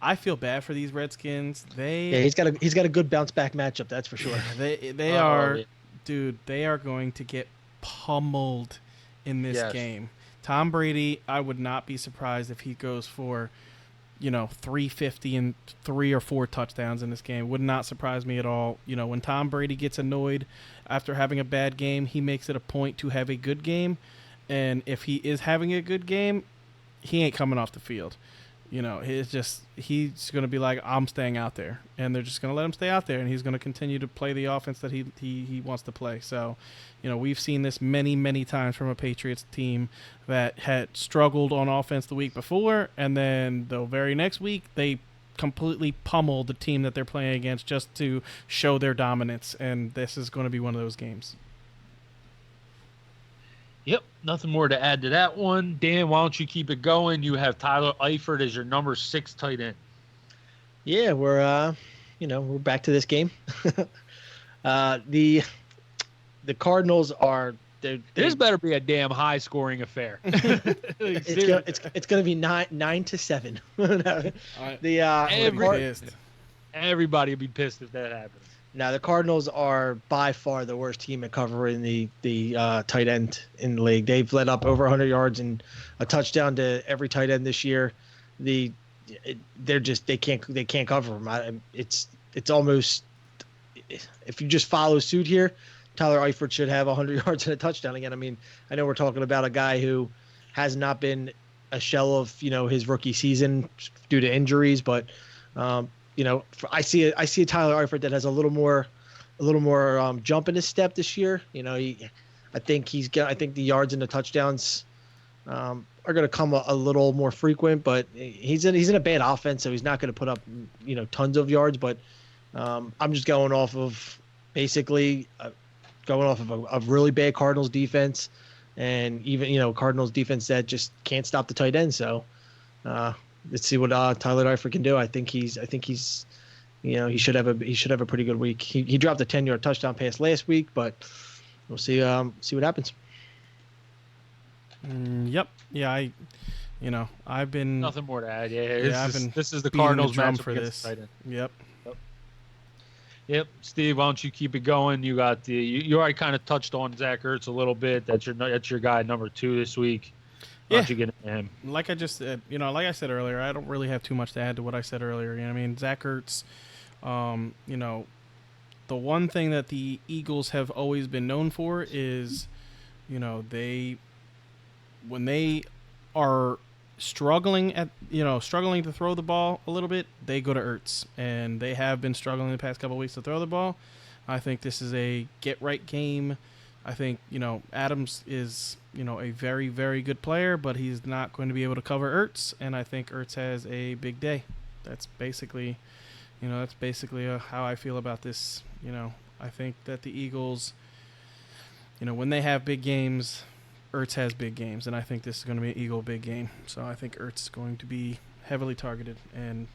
I feel bad for these Redskins. He's got a good bounce back matchup, that's for sure. They are, dude. They are going to get pummeled in this game. Tom Brady, I would not be surprised if he goes for 350 and 3 or 4 touchdowns in this game. Would not surprise me at all. When Tom Brady gets annoyed after having a bad game, he makes it a point to have a good game. And if he is having a good game, he ain't coming off the field. He's going to be like, I'm staying out there. And they're just going to let him stay out there. And he's going to continue to play the offense that he wants to play. So, we've seen this many, many times from a Patriots team that had struggled on offense the week before. And then the very next week, they completely pummel the team that they're playing against just to show their dominance. And this is going to be one of those games. Yep, nothing more to add to that one. Dan, why don't you keep it going? You have Tyler Eifert as your number 6 tight end. Yeah, we're back to this game. The Cardinals are. This better be a damn high scoring affair. It's going to be 9-7. Everybody will be pissed if that happens. Now, the Cardinals are by far the worst team at covering the tight end in the league. They've let up over 100 yards and a touchdown to every tight end this year. The they can't cover him. It's almost, if you just follow suit here, Tyler Eifert should have 100 yards and a touchdown again. I mean, I know we're talking about a guy who has not been a shell of his rookie season due to injuries, but I see a Tyler Eifert that has a little more jump in his step this year. I think the yards and the touchdowns are going to come a little more frequent, but he's in a bad offense, so he's not going to put up tons of yards. But I'm just going off of basically a really bad Cardinals defense, and even Cardinals defense that just can't stop the tight end. So let's see what Tyler Eifert can do. I think he's he should have a pretty good week. He dropped a 10-yard touchdown pass last week, but we'll see what happens. Yep. Yeah. I've been nothing more to add. This is the beating Cardinals the drum matchup for against this. the tight end. Yep. Steve, why don't you keep it going? You got you already kind of touched on Zach Ertz a little bit. That's your guy number 2 this week. Why don't you get into him? Like I just said, like I said earlier, I don't really have too much to add to what I said earlier. I mean, Zach Ertz, the one thing that the Eagles have always been known for is, when they are struggling to throw the ball a little bit, they go to Ertz, and they have been struggling the past couple of weeks to throw the ball. I think this is a get right game. I think Adams is a very, very good player, but he's not going to be able to cover Ertz, and I think Ertz has a big day. That's basically how I feel about this. I think that the Eagles, when they have big games, Ertz has big games, and I think this is going to be an Eagle big game. So I think Ertz is going to be heavily targeted, and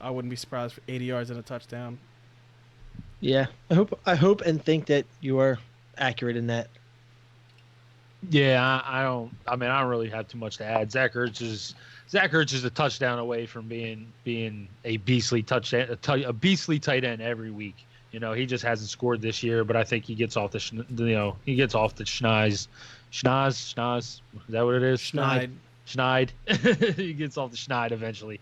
I wouldn't be surprised for 80 yards and a touchdown. Yeah, I hope and think that you are accurate in that. Yeah, I don't really have too much to add. Zach Ertz is a touchdown away from being a beastly touchdown, a beastly tight end every week. He just hasn't scored this year, but I think he gets off the schneid. Schnoz, is that what it is? Schneid. He gets off the schneid eventually.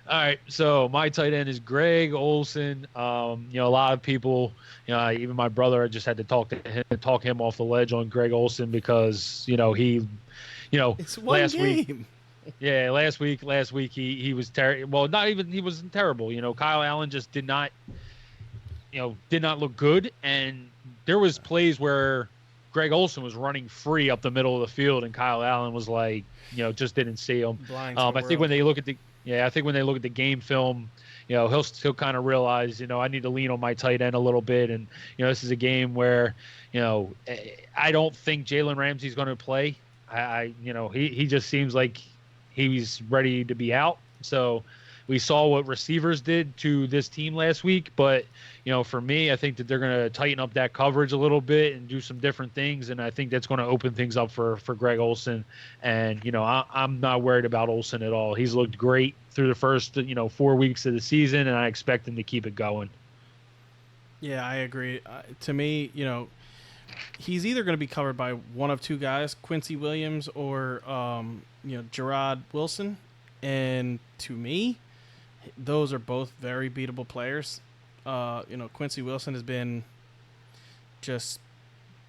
All right, so my tight end is Greg Olsen. A lot of people, even my brother, I just had to talk him off the ledge on Greg Olsen because it's one last game. week. Yeah, last week he was terrible. Well, not even he wasn't terrible. Kyle Allen just did not look good, and there was plays where Greg Olsen was running free up the middle of the field, and Kyle Allen was just didn't see him. I think when they look at the game film, he'll kind of realize, I need to lean on my tight end a little bit, and this is a game where, I don't think Jalen Ramsey's going to play. He just seems like he's ready to be out. So we saw what receivers did to this team last week, but for me, I think that they're going to tighten up that coverage a little bit and do some different things, and I think that's going to open things up for Greg Olsen. And I'm not worried about Olsen at all. He's looked great through the first 4 weeks of the season, and I expect him to keep it going. Yeah, I agree. To me, he's either going to be covered by one of two guys, Quincy Williams or Gerard Wilson, and to me, those are both very beatable players. Quincy Wilson has been just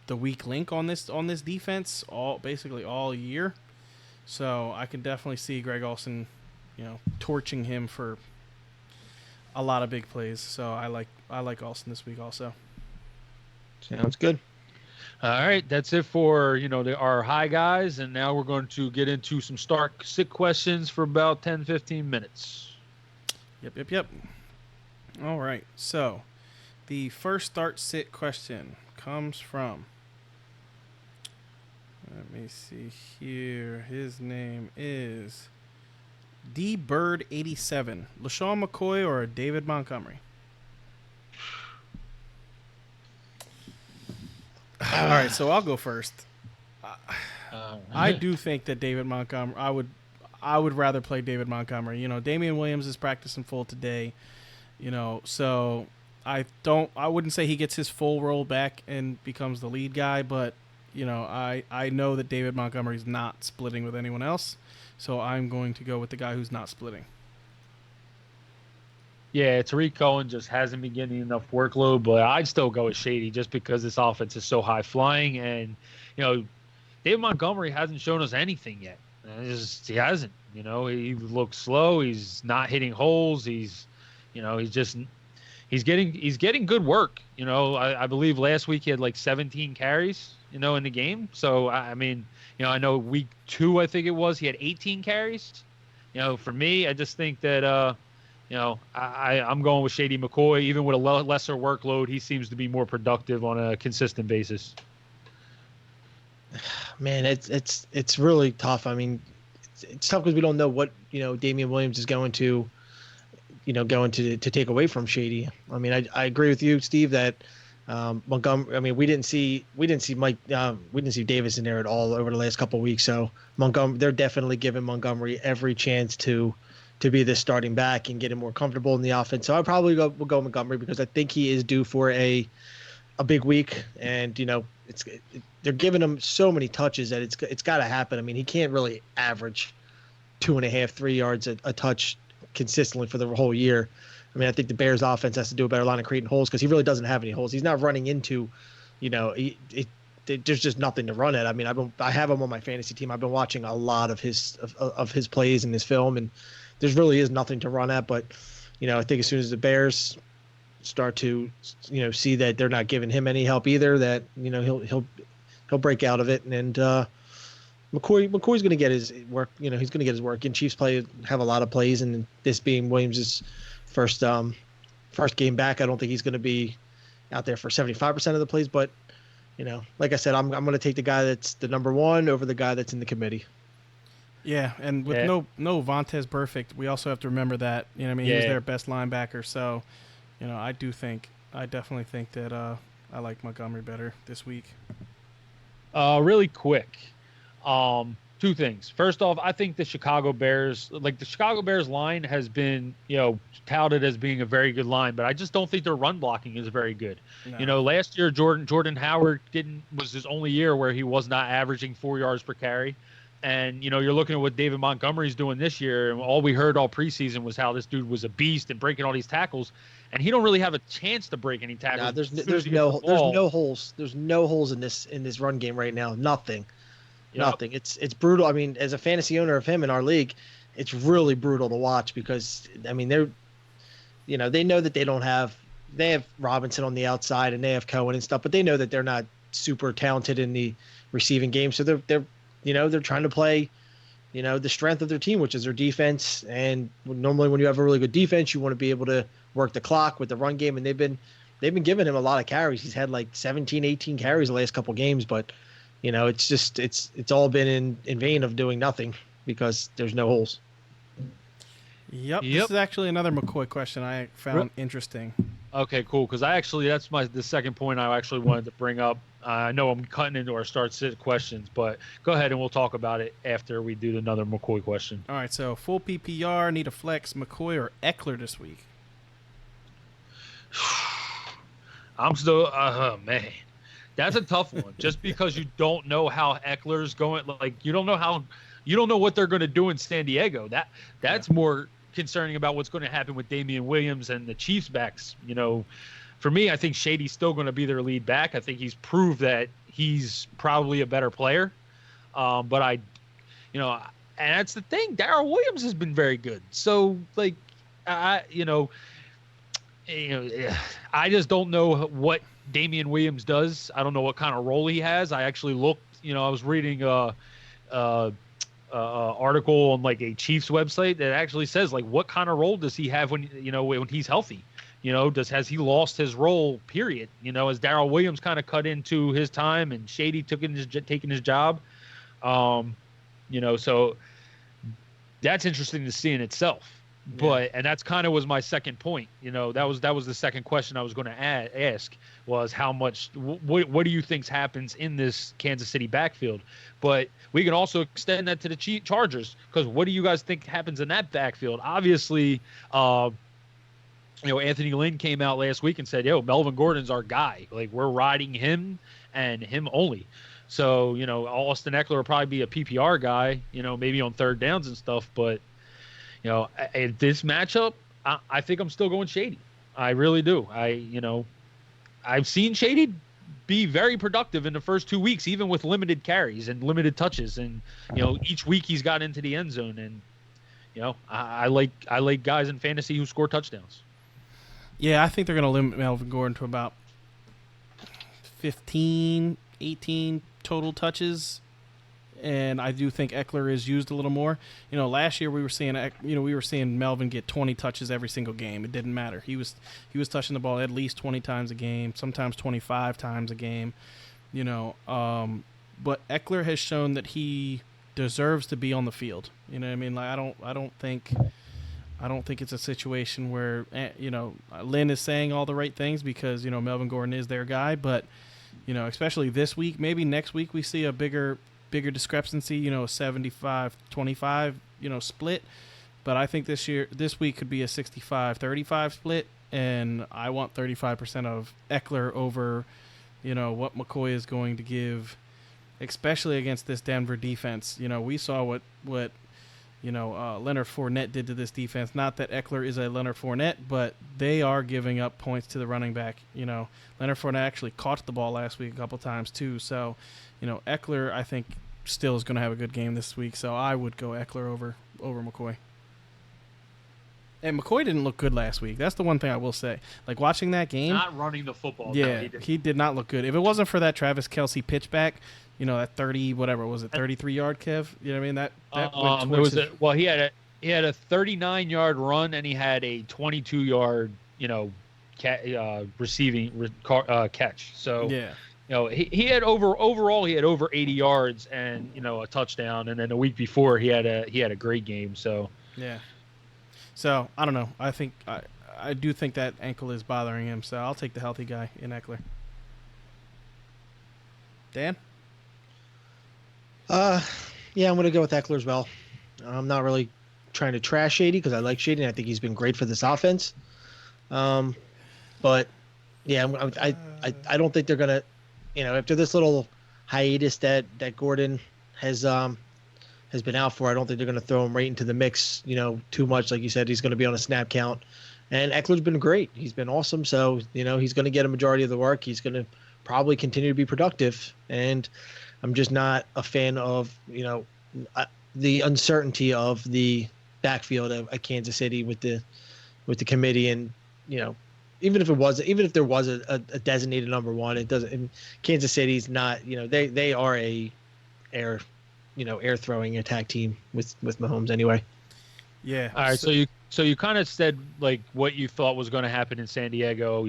the weak link on this defense basically all year. So I can definitely see Greg Olsen, torching him for a lot of big plays. So I like Olsen this week also. Sounds good. All right, that's it for our high guys, and now we're going to get into some start-sit questions for about 10-15 minutes. Yep. All right, so the first start-sit question comes from, let me see here, his name is DBird87. LaShawn McCoy or David Montgomery? All right, so I'll go first. I do think that David Montgomery, I would rather play David Montgomery. Damian Williams is practicing full today. So I wouldn't say he gets his full role back and becomes the lead guy, but I know that David Montgomery's not splitting with anyone else, so I'm going to go with the guy who's not splitting. Yeah, Tariq Cohen just hasn't been getting enough workload, but I'd still go with Shady just because this offense is so high flying, and David Montgomery hasn't shown us anything yet. He hasn't. He looks slow. He's not hitting holes. He's getting good work. I believe last week he had like 17 carries, in the game. So I I know week 2, I think it was, he had 18 carries. For me, I just think that I'm going with Shady McCoy. Even with a lesser workload, he seems to be more productive on a consistent basis. Man, it's really tough. I mean, it's tough because we don't know what Damian Williams is going to take away from Shady. I mean, I agree with you, Steve, that Montgomery. I mean, we didn't see Mike. We didn't see Davis in there at all over the last couple of weeks. So Montgomery, they're definitely giving Montgomery every chance to be this starting back and get him more comfortable in the offense. So I probably will go Montgomery because I think he is due for a big week, and they're giving him so many touches that it's got to happen. I mean, he can't really average 2.5, 3 yards a touch consistently for the whole year. I mean, I think the Bears offense has to do a better line of creating holes because he really doesn't have any holes. He's not running into, there's just nothing to run at. I mean, I have him on my fantasy team. I've been watching a lot of his plays in his film, and there really is nothing to run at. But, I think as soon as the Bears start to, see that they're not giving him any help either, that, he'll break out of it. And McCoy's going to get his work. He's going to get his work. And Chiefs have a lot of plays, and this being Williams' first game back, I don't think he's going to be out there for 75% of the plays. But, like I said, I'm going to take the guy that's the number one over the guy that's in the committee. Yeah, and with no Vontaze Burfict, we also have to remember that, he was their best linebacker. So, I definitely think that I like Montgomery better this week. Really quick. 2 things. First off, I think the Chicago Bears line has been, touted as being a very good line, but I just don't think their run blocking is very good. No. Last year, Jordan Howard was his only year where he was not averaging 4 yards per carry. And, you're looking at what David Montgomery's doing this year, and all we heard all preseason was how this dude was a beast and breaking all these tackles, and he don't really have a chance to break any tackles. Nah, there's no holes. There's no holes in this run game right now. Nothing. Nothing. It's brutal. I mean, as a fantasy owner of him in our league, it's really brutal to watch because, I mean, they know that they have Robinson on the outside and they have Cohen and stuff, but they know that they're not super talented in the receiving game. So they're trying to play, the strength of their team, which is their defense. And normally when you have a really good defense, you want to be able to work the clock with the run game. And they've been giving him a lot of carries. He's had like 17, 18 carries the last couple games, but it's just, it's all been in vain of doing nothing because there's no holes. Yep. This is actually another McCoy question I found interesting. Okay, cool. Because that's the second point I actually wanted to bring up. I know I'm cutting into our start-sit questions, but go ahead and we'll talk about it after we do another McCoy question. All right, so full PPR, need a flex, McCoy or Eckler this week? I'm still, man. That's a tough one. Just because you don't know how Eckler's going, like you don't know what they're going to do in San Diego. That's more concerning about what's going to happen with Damian Williams and the Chiefs backs. For me, I think Shady's still going to be their lead back. I think he's proved that he's probably a better player. But and that's the thing. Darrell Williams has been very good. So I just don't know what Damian Williams does. I don't know what kind of role he has. I actually looked, I was reading article on like a Chiefs website that actually says what kind of role does he have when he's healthy? Has he lost his role? Period. As Darrell Williams kind of cut into his time and Shady taking his job. So that's interesting to see in itself. But and that's kind of was my second point. That was the second question I was going to ask was how much. What do you think happens in this Kansas City backfield? But we can also extend that to the Chargers because what do you guys think happens in that backfield? Obviously, Anthony Lynn came out last week and said, Melvin Gordon's our guy. Like we're riding him and him only. So, Austin Eckler will probably be a PPR guy, maybe on third downs and stuff. But, at this matchup, I think I'm still going Shady. I really do. I've seen Shady be very productive in the first 2 weeks, even with limited carries and limited touches. And, each week he's got into the end zone. And, I like guys in fantasy who score touchdowns. Yeah, I think they're going to limit Melvin Gordon to about 15, 18 total touches. And I do think Eckler is used a little more. Last year we were seeing Melvin get 20 touches every single game. It didn't matter. He was touching the ball at least 20 times a game, sometimes 25 times a game. But Eckler has shown that he deserves to be on the field. You know what I mean? Like I don't think it's a situation where Lynn is saying all the right things because Melvin Gordon is their guy, but especially this week, maybe next week we see a bigger discrepancy, a 75-25, split. But I think this week could be a 65-35 split, and I want 35% of Eckler over, what McCoy is going to give, especially against this Denver defense. We saw what Leonard Fournette did to this defense. Not that Eckler is a Leonard Fournette, but they are giving up points to the running back. Leonard Fournette actually caught the ball last week a couple times too. So, Eckler, I think, still is going to have a good game this week. So I would go Eckler over McCoy. And McCoy didn't look good last week. That's the one thing I will say. Like, watching that game. Not running the football. Yeah, no, he did not look good. If it wasn't for that Travis Kelce pitchback, that 30, whatever, was it 33-yard, Kev? You know what I mean? That he had a 39-yard run, and he had a 22-yard, receiving catch. So, yeah. He had overall he had over 80 yards and a touchdown, and then the week before he had a great game. So yeah. So I don't know. I think I do think that ankle is bothering him. So I'll take the healthy guy in Eckler. Dan? Yeah, I'm going to go with Eckler as well. I'm not really trying to trash Shady because I like Shady and I think he's been great for this offense. But yeah, I don't think they're going to, after this little hiatus that Gordon has been out for, I don't think they're going to throw him right into the mix, too much. Like you said, he's going to be on a snap count. And Eckler's been great. He's been awesome. So, he's going to get a majority of the work. He's going to probably continue to be productive. And I'm just not a fan of, the uncertainty of the backfield of Kansas City with the committee. And, even if there was a designated number one, it doesn't. Kansas City's not. They are a air throwing attack team with Mahomes anyway. Yeah. All right. So you kind of said like what you thought was going to happen in San Diego.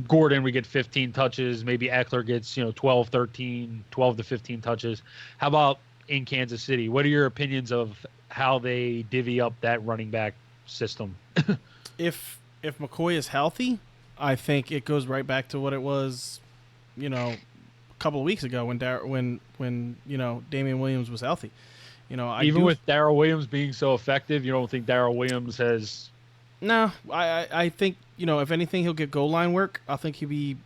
Gordon would get 15 touches. Maybe Eckler gets 12 to 15 touches. How about in Kansas City? What are your opinions of how they divvy up that running back system? If McCoy is healthy, I think it goes right back to what it was, a couple of weeks ago when Damian Williams was healthy. With Darrell Williams being so effective, you don't think Darrell Williams has? No, I think if anything he'll get goal line work. I think he'll be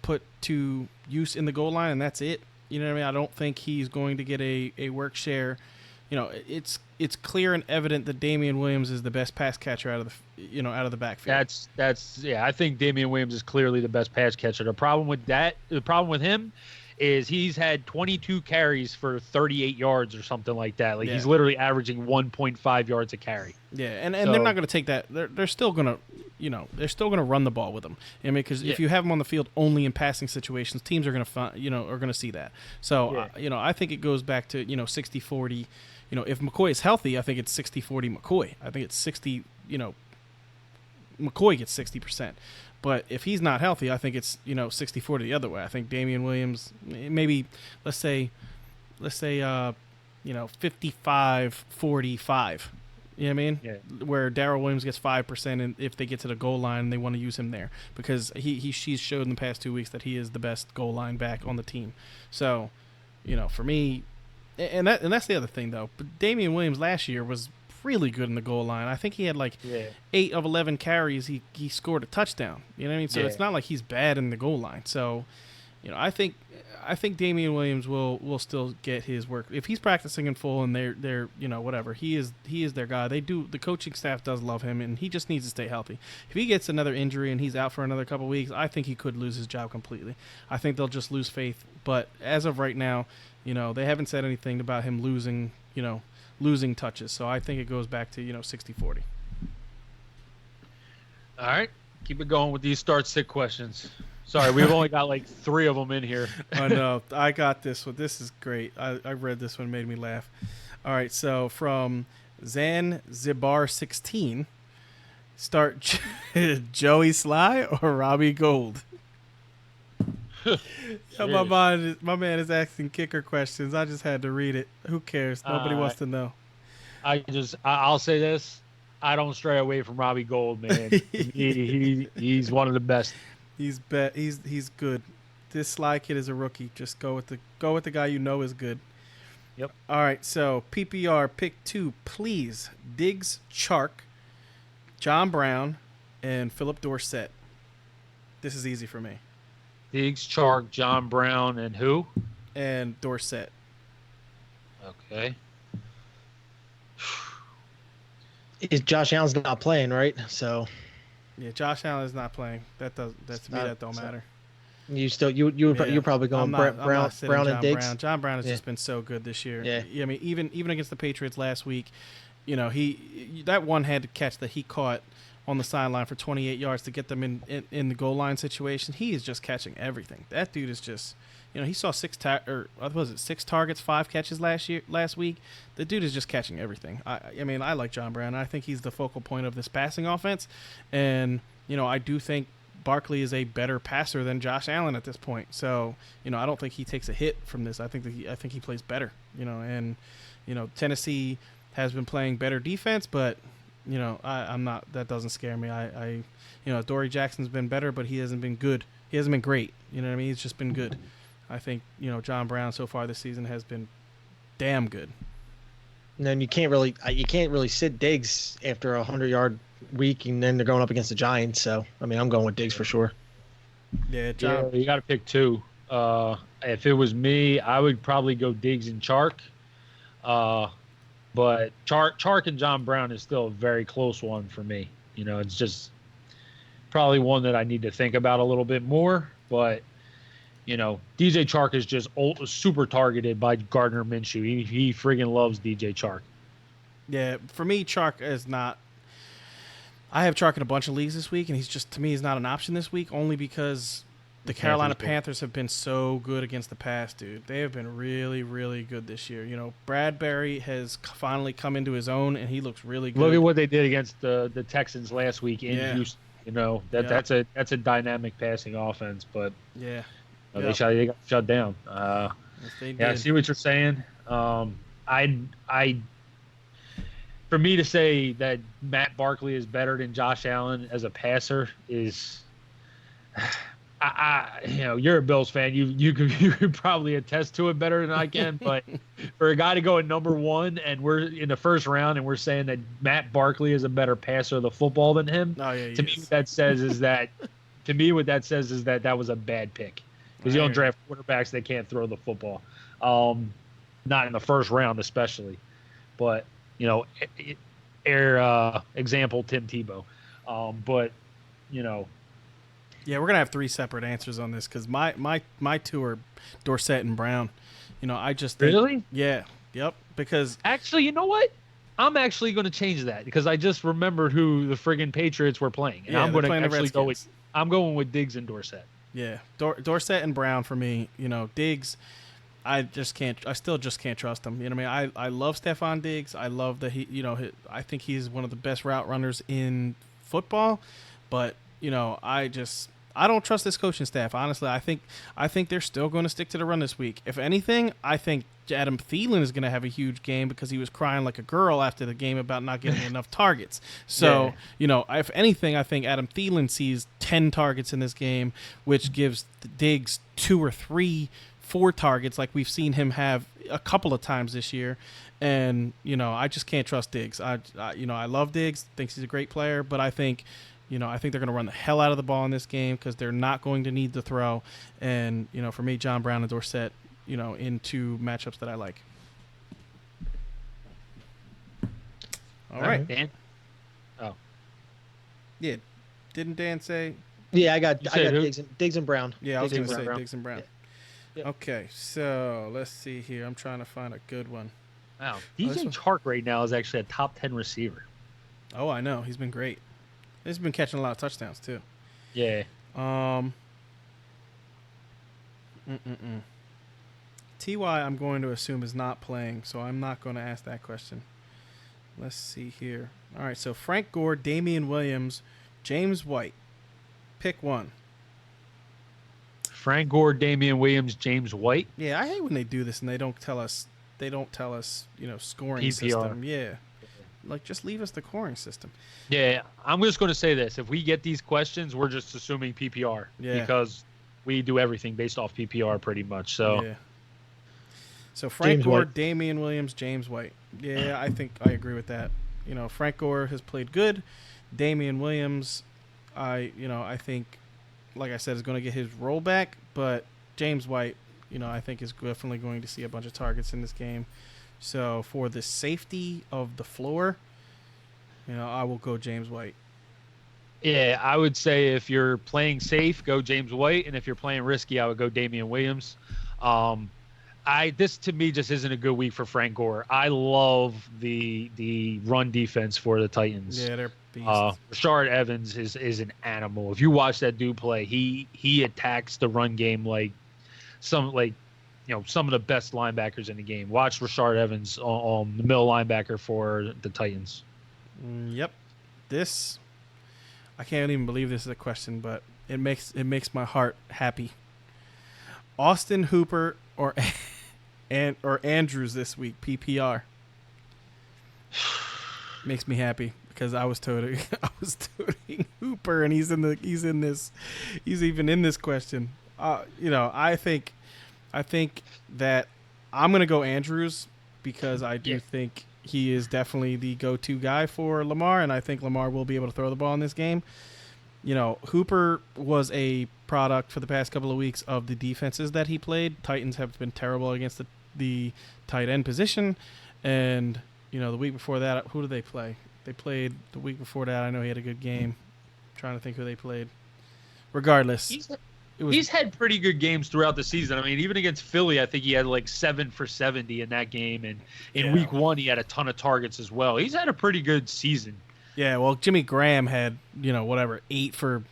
put to use in the goal line and that's it. You know what I mean? I don't think he's going to get a work share. It's clear and evident that Damian Williams is the best pass catcher out of the backfield. I think Damian Williams is clearly the best pass catcher. The problem with him is he's had 22 carries for 38 yards or something like that. Like he's literally averaging 1.5 yards a carry. Yeah, and they're not going to take that. They're still going to they're still going to run the ball with him. I mean, because if you have him on the field only in passing situations, teams are going to are going to see that. So I think it goes back to 60-40. If McCoy is healthy, I think it's 60-40 McCoy. I think it's 60. McCoy gets 60%. But if he's not healthy, I think it's 60-40 the other way. I think Damian Williams, maybe let's say 55-45. You know what I mean? Yeah. Where Darrell Williams gets 5%, and if they get to the goal line, they want to use him there because she's showed in the past 2 weeks that he is the best goal line back on the team. So, for me, and that's the other thing though. But Damian Williams last year was really good in the goal line. I think he had 8 of 11 carries. He scored a touchdown. You know what I mean? So it's not like he's bad in the goal line. So, I think Damian Williams will still get his work if he's practicing in full, and they're whatever, he is their guy. The coaching staff does love him, and he just needs to stay healthy. If he gets another injury and he's out for another couple weeks, I think he could lose his job completely. I think they'll just lose faith. But as of right now, they haven't said anything about him losing touches. So I think it goes back to 60-40. All right, keep it going with these start-sit questions. Sorry, we've only got like 3 of them in here. I know. I got this one. This is great. I read this one, made me laugh. All right, so from Zanzibar16, start Joey Sly or Robbie Gould? My man is asking kicker questions. I just had to read it. Who cares? Nobody wants to know. I'll say this. I don't stray away from Robbie Gould, man. He's one of the best. He's good. This Sly kid is a rookie. Just go with the guy is good. Yep. All right. So PPR pick 2, please. Diggs, Chark, John Brown, and Philip Dorsett. This is easy for me. Diggs, Chark, John Brown, and who? And Dorsett. Okay. Josh Allen's not playing, right? So. Yeah, Josh Allen is not playing. That don't matter. You're probably going Brown and Diggs. John Brown has just been so good this year. Yeah. I mean, even against the Patriots last week, he that one-handed catch that he caught on the sideline for 28 yards to get them in the goal line situation. He is just catching everything. That dude is just, he saw 6 targets, 5 catches last week. The dude is just catching everything. I mean, I like John Brown. I think he's the focal point of this passing offense, and I do think Barkley is a better passer than Josh Allen at this point. So, I don't think he takes a hit from this. I think he plays better. And Tennessee has been playing better defense, but I'm not. That doesn't scare me. Dory Jackson's been better, but he hasn't been good. He hasn't been great. You know what I mean? He's just been good. I think John Brown so far this season has been damn good. And then you can't really sit Diggs after a 100-yard week, and then they're going up against the Giants. So I mean, I'm going with Diggs for sure. Yeah, you got to pick 2. If it was me, I would probably go Diggs and Chark. But Chark and John Brown is still a very close one for me. It's just probably one that I need to think about a little bit more. But, DJ Chark is just super targeted by Gardner Minshew. He friggin' loves DJ Chark. Yeah, for me, Chark is not – I have Chark in a bunch of leagues this week, and to me, he's not an option this week only because – the Carolina Panthers have been so good against the pass, dude. They have been really, really good this year. Bradbury has finally come into his own, and he looks really good. Look at what they did against the Texans last week in Houston. That's a dynamic passing offense, but they got shut down. Yes, they did. I see what you're saying. For me to say that Matt Barkley is better than Josh Allen as a passer is. You're a Bills fan. You could probably attest to it better than I can. But for a guy to go at number 1 and we're in the first round and we're saying that Matt Barkley is a better passer of the football than him, to me what that says is that that was a bad pick because you don't draft quarterbacks that can't throw the football, not in the first round especially. But example Tim Tebow, Yeah, we're gonna have 3 separate answers on this because my 2 are Dorsett and Brown. I just think, really, yeah, yep. Because actually, you know what? I'm actually going to change that because I just remembered who the friggin' Patriots were playing, and I'm going to actually go with. I'm going with Diggs and Dorsett. Yeah, Dorsett and Brown for me. Diggs, I still just can't trust him. I love Stephon Diggs. I love that I think he's one of the best route runners in football, but I don't trust this coaching staff. Honestly, I think they're still going to stick to the run this week. If anything, I think Adam Thielen is going to have a huge game because he was crying like a girl after the game about not getting enough targets. So, if anything, I think Adam Thielen sees 10 targets in this game, which gives Diggs 2 or 3, 4 targets like we've seen him have a couple of times this year. And, I just can't trust Diggs. I love Diggs, thinks he's a great player, but I think I think they're going to run the hell out of the ball in this game because they're not going to need to throw. And, for me, John Brown and Dorsett, in two matchups that I like. All right. Dan? Oh. Yeah. Didn't Dan say? Yeah, I got who? Diggs and Brown. Yeah, I was going to say Brown. Diggs and Brown. Yeah. Yep. Okay, so let's see here. I'm trying to find a good one. Wow. this DJ one- Chark right now is actually a top 10 receiver. Oh, I know. He's been great. He's been catching a lot of touchdowns, too. Yeah. T.Y. I'm going to assume is not playing, so I'm not going to ask that question. Let's see here. All right, so Frank Gore, Damian Williams, James White. Pick one. Frank Gore, Damian Williams, James White. Yeah, I hate when they do this and they don't tell us, scoring PPR. system. Yeah. Like, just leave us the scoring system. Yeah, I'm just going to say this. If we get these questions, we're just assuming PPR. Yeah. Because we do everything based off PPR pretty much. So, Yeah. So Frank James Gore, White. Damian Williams, James White. Yeah, I think I agree with that. Frank Gore has played good. Damian Williams, I think, like I said, is going to get his role back. But James White, I think is definitely going to see a bunch of targets in this game. So for the safety of the floor, I will go James White. yeah, I would say if you're playing safe, go James White. And if you're playing risky, I would go Damian Williams. This to me just isn't a good week for Frank Gore. I love the run defense for the Titans. Yeah, they're beasts. Rashard Evans is an animal. If you watch that dude play, he attacks the run game like some of the best linebackers in the game. Watch Rashard Evans on the middle linebacker for the Titans. Yep. This, I can't even believe this is a question, but it makes my heart happy. Austin Hooper or Andrews this week, PPR. Makes me happy because I was toting Hooper, and he's even in this question. I think that I'm gonna go Andrews because I do think he is definitely the go-to guy for Lamar, and I think Lamar will be able to throw the ball in this game. Hooper was a product for the past couple of weeks of the defenses that he played. Titans have been terrible against the tight end position, and the week before that, who did they play? They played the week before that. I know he had a good game. I'm trying to think who they played. Regardless, He's had pretty good games throughout the season. I mean, even against Philly, I think he had like 7 for 70 in that game. And in week 1, he had a ton of targets as well. He's had a pretty good season. Yeah, well, Jimmy Graham had, 8 for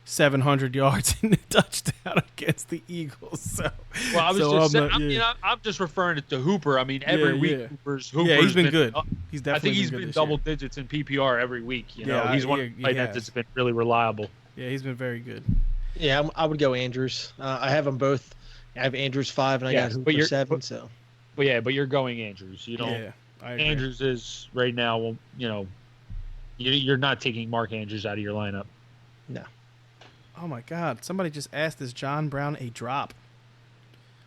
700 yards in the touchdown against the Eagles. So, well, I was just saying, I'm just referring to Hooper. I mean, every week Hooper's he's been good. He's definitely I think he's been double year. digits in PPR every week. He's one of the he that's been really reliable. Yeah, he's been very good. Yeah, I would go Andrews. I have them both. I have Andrews 5 and I got Hooper 7. So, but you're going Andrews. You don't. Yeah, I agree. Andrews is right now. You're not taking Mark Andrews out of your lineup. No. Oh my God! Somebody just asked, "Is John Brown a drop?"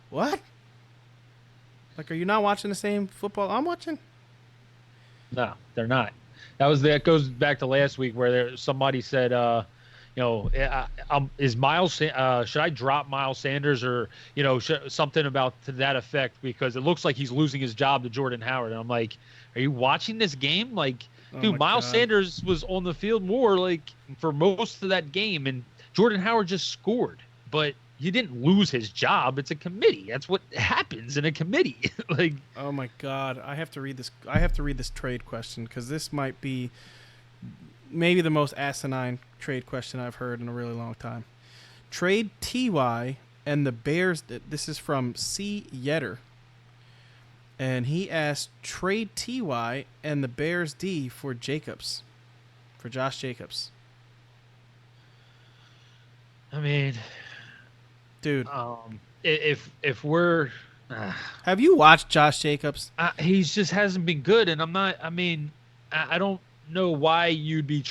What? Like, are you not watching the same football I'm watching? No, they're not. That goes back to last week where somebody said, is Miles? Should I drop Miles Sanders or something about to that effect because it looks like he's losing his job to Jordan Howard? And I'm like, are you watching this game? Like, dude, Miles Sanders was on the field more like for most of that game, and Jordan Howard just scored, but he didn't lose his job. It's a committee. That's what happens in a committee. Like, oh my God, I have to read this. I have to read this trade question because this might be maybe the most asinine trade question I've heard in a really long time. Trade T.Y. and the Bears. This is from C. Yetter. And he asked, trade T.Y. and the Bears D for Jacobs. For Josh Jacobs. I mean, dude. If we're... have you watched Josh Jacobs? He just hasn't been good, and I'm not... I mean, I don't know why you'd be...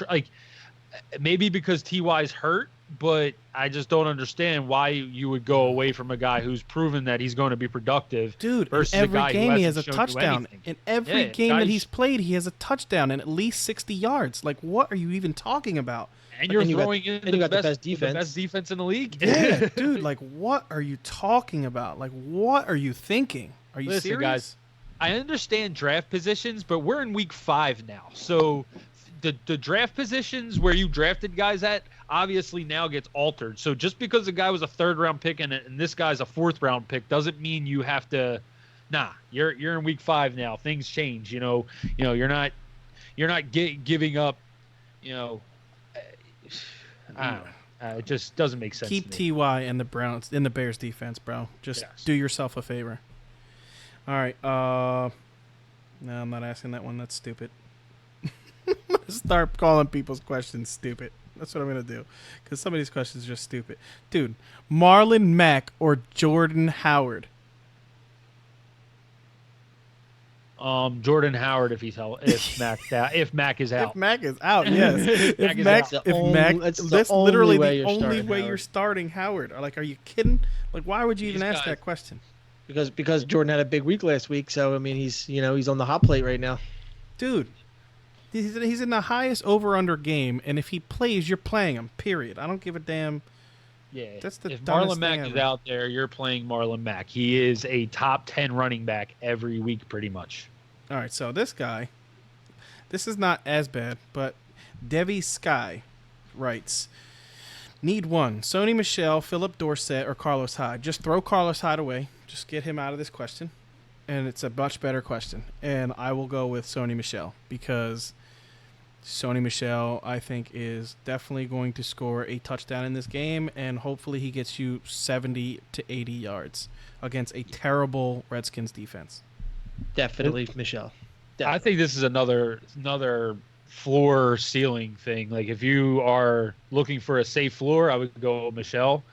maybe because T.Y.'s hurt, but I just don't understand why you would go away from a guy who's proven that he's going to be productive. Dude, versus in every a guy game who he has a hasn't shown you touchdown. anything. In every Yeah, game that guys- he's played, he has a touchdown and at least 60 yards. Like, what are you even talking about? And you're And you got- throwing in and you got the best the defense. best defense in the league. Yeah, dude, like, what are you talking about? Like, what are you thinking? Are you Listen, serious? guys, I understand draft positions, but we're in week 5 now. So the draft positions where you drafted guys at obviously now gets altered. So just because a guy was a 3rd-round pick and this guy's a 4th-round pick doesn't mean you have to. Nah, you're in week 5 now. Things change. You're not giving up. I don't know. It just doesn't make sense. Keep to me. Ty and the Browns in the Bears defense, bro. Just Yes. do yourself a favor. All right. No, I'm not asking that one. That's stupid. I'm gonna start calling people's questions stupid. That's what I'm gonna do, because some of these questions are just stupid. Dude, Marlon Mack or Jordan Howard? Jordan Howard if Mac is out. If Mac is out, yes. Mac is out. That's only literally way the you're only starting way Howard. you're starting Howard. Like, are you kidding? Like, why would you even These ask guys- that question? Because Jordan had a big week last week, so I mean he's on the hot plate right now. Dude, he's in the highest over-under game, and if he plays, you're playing him, period. I don't give a damn. Yeah, That's the if dumbest Marlon Mack thing is ever. out there, you're playing Marlon Mack. He is a top 10 running back every week, pretty much. All right, so this guy, this is not as bad, but Devi Sky writes, need one, Sony Michel, Philip Dorsett, or Carlos Hyde. Just throw Carlos Hyde away. Just get him out of this question, and it's a much better question. And I will go with Sony Michel, because Sony Michel, I think, is definitely going to score a touchdown in this game, and hopefully he gets you 70 to 80 yards against a terrible Redskins defense. Definitely Michelle. I think this is another floor ceiling thing. Like, if you are looking for a safe floor, I would go Michelle.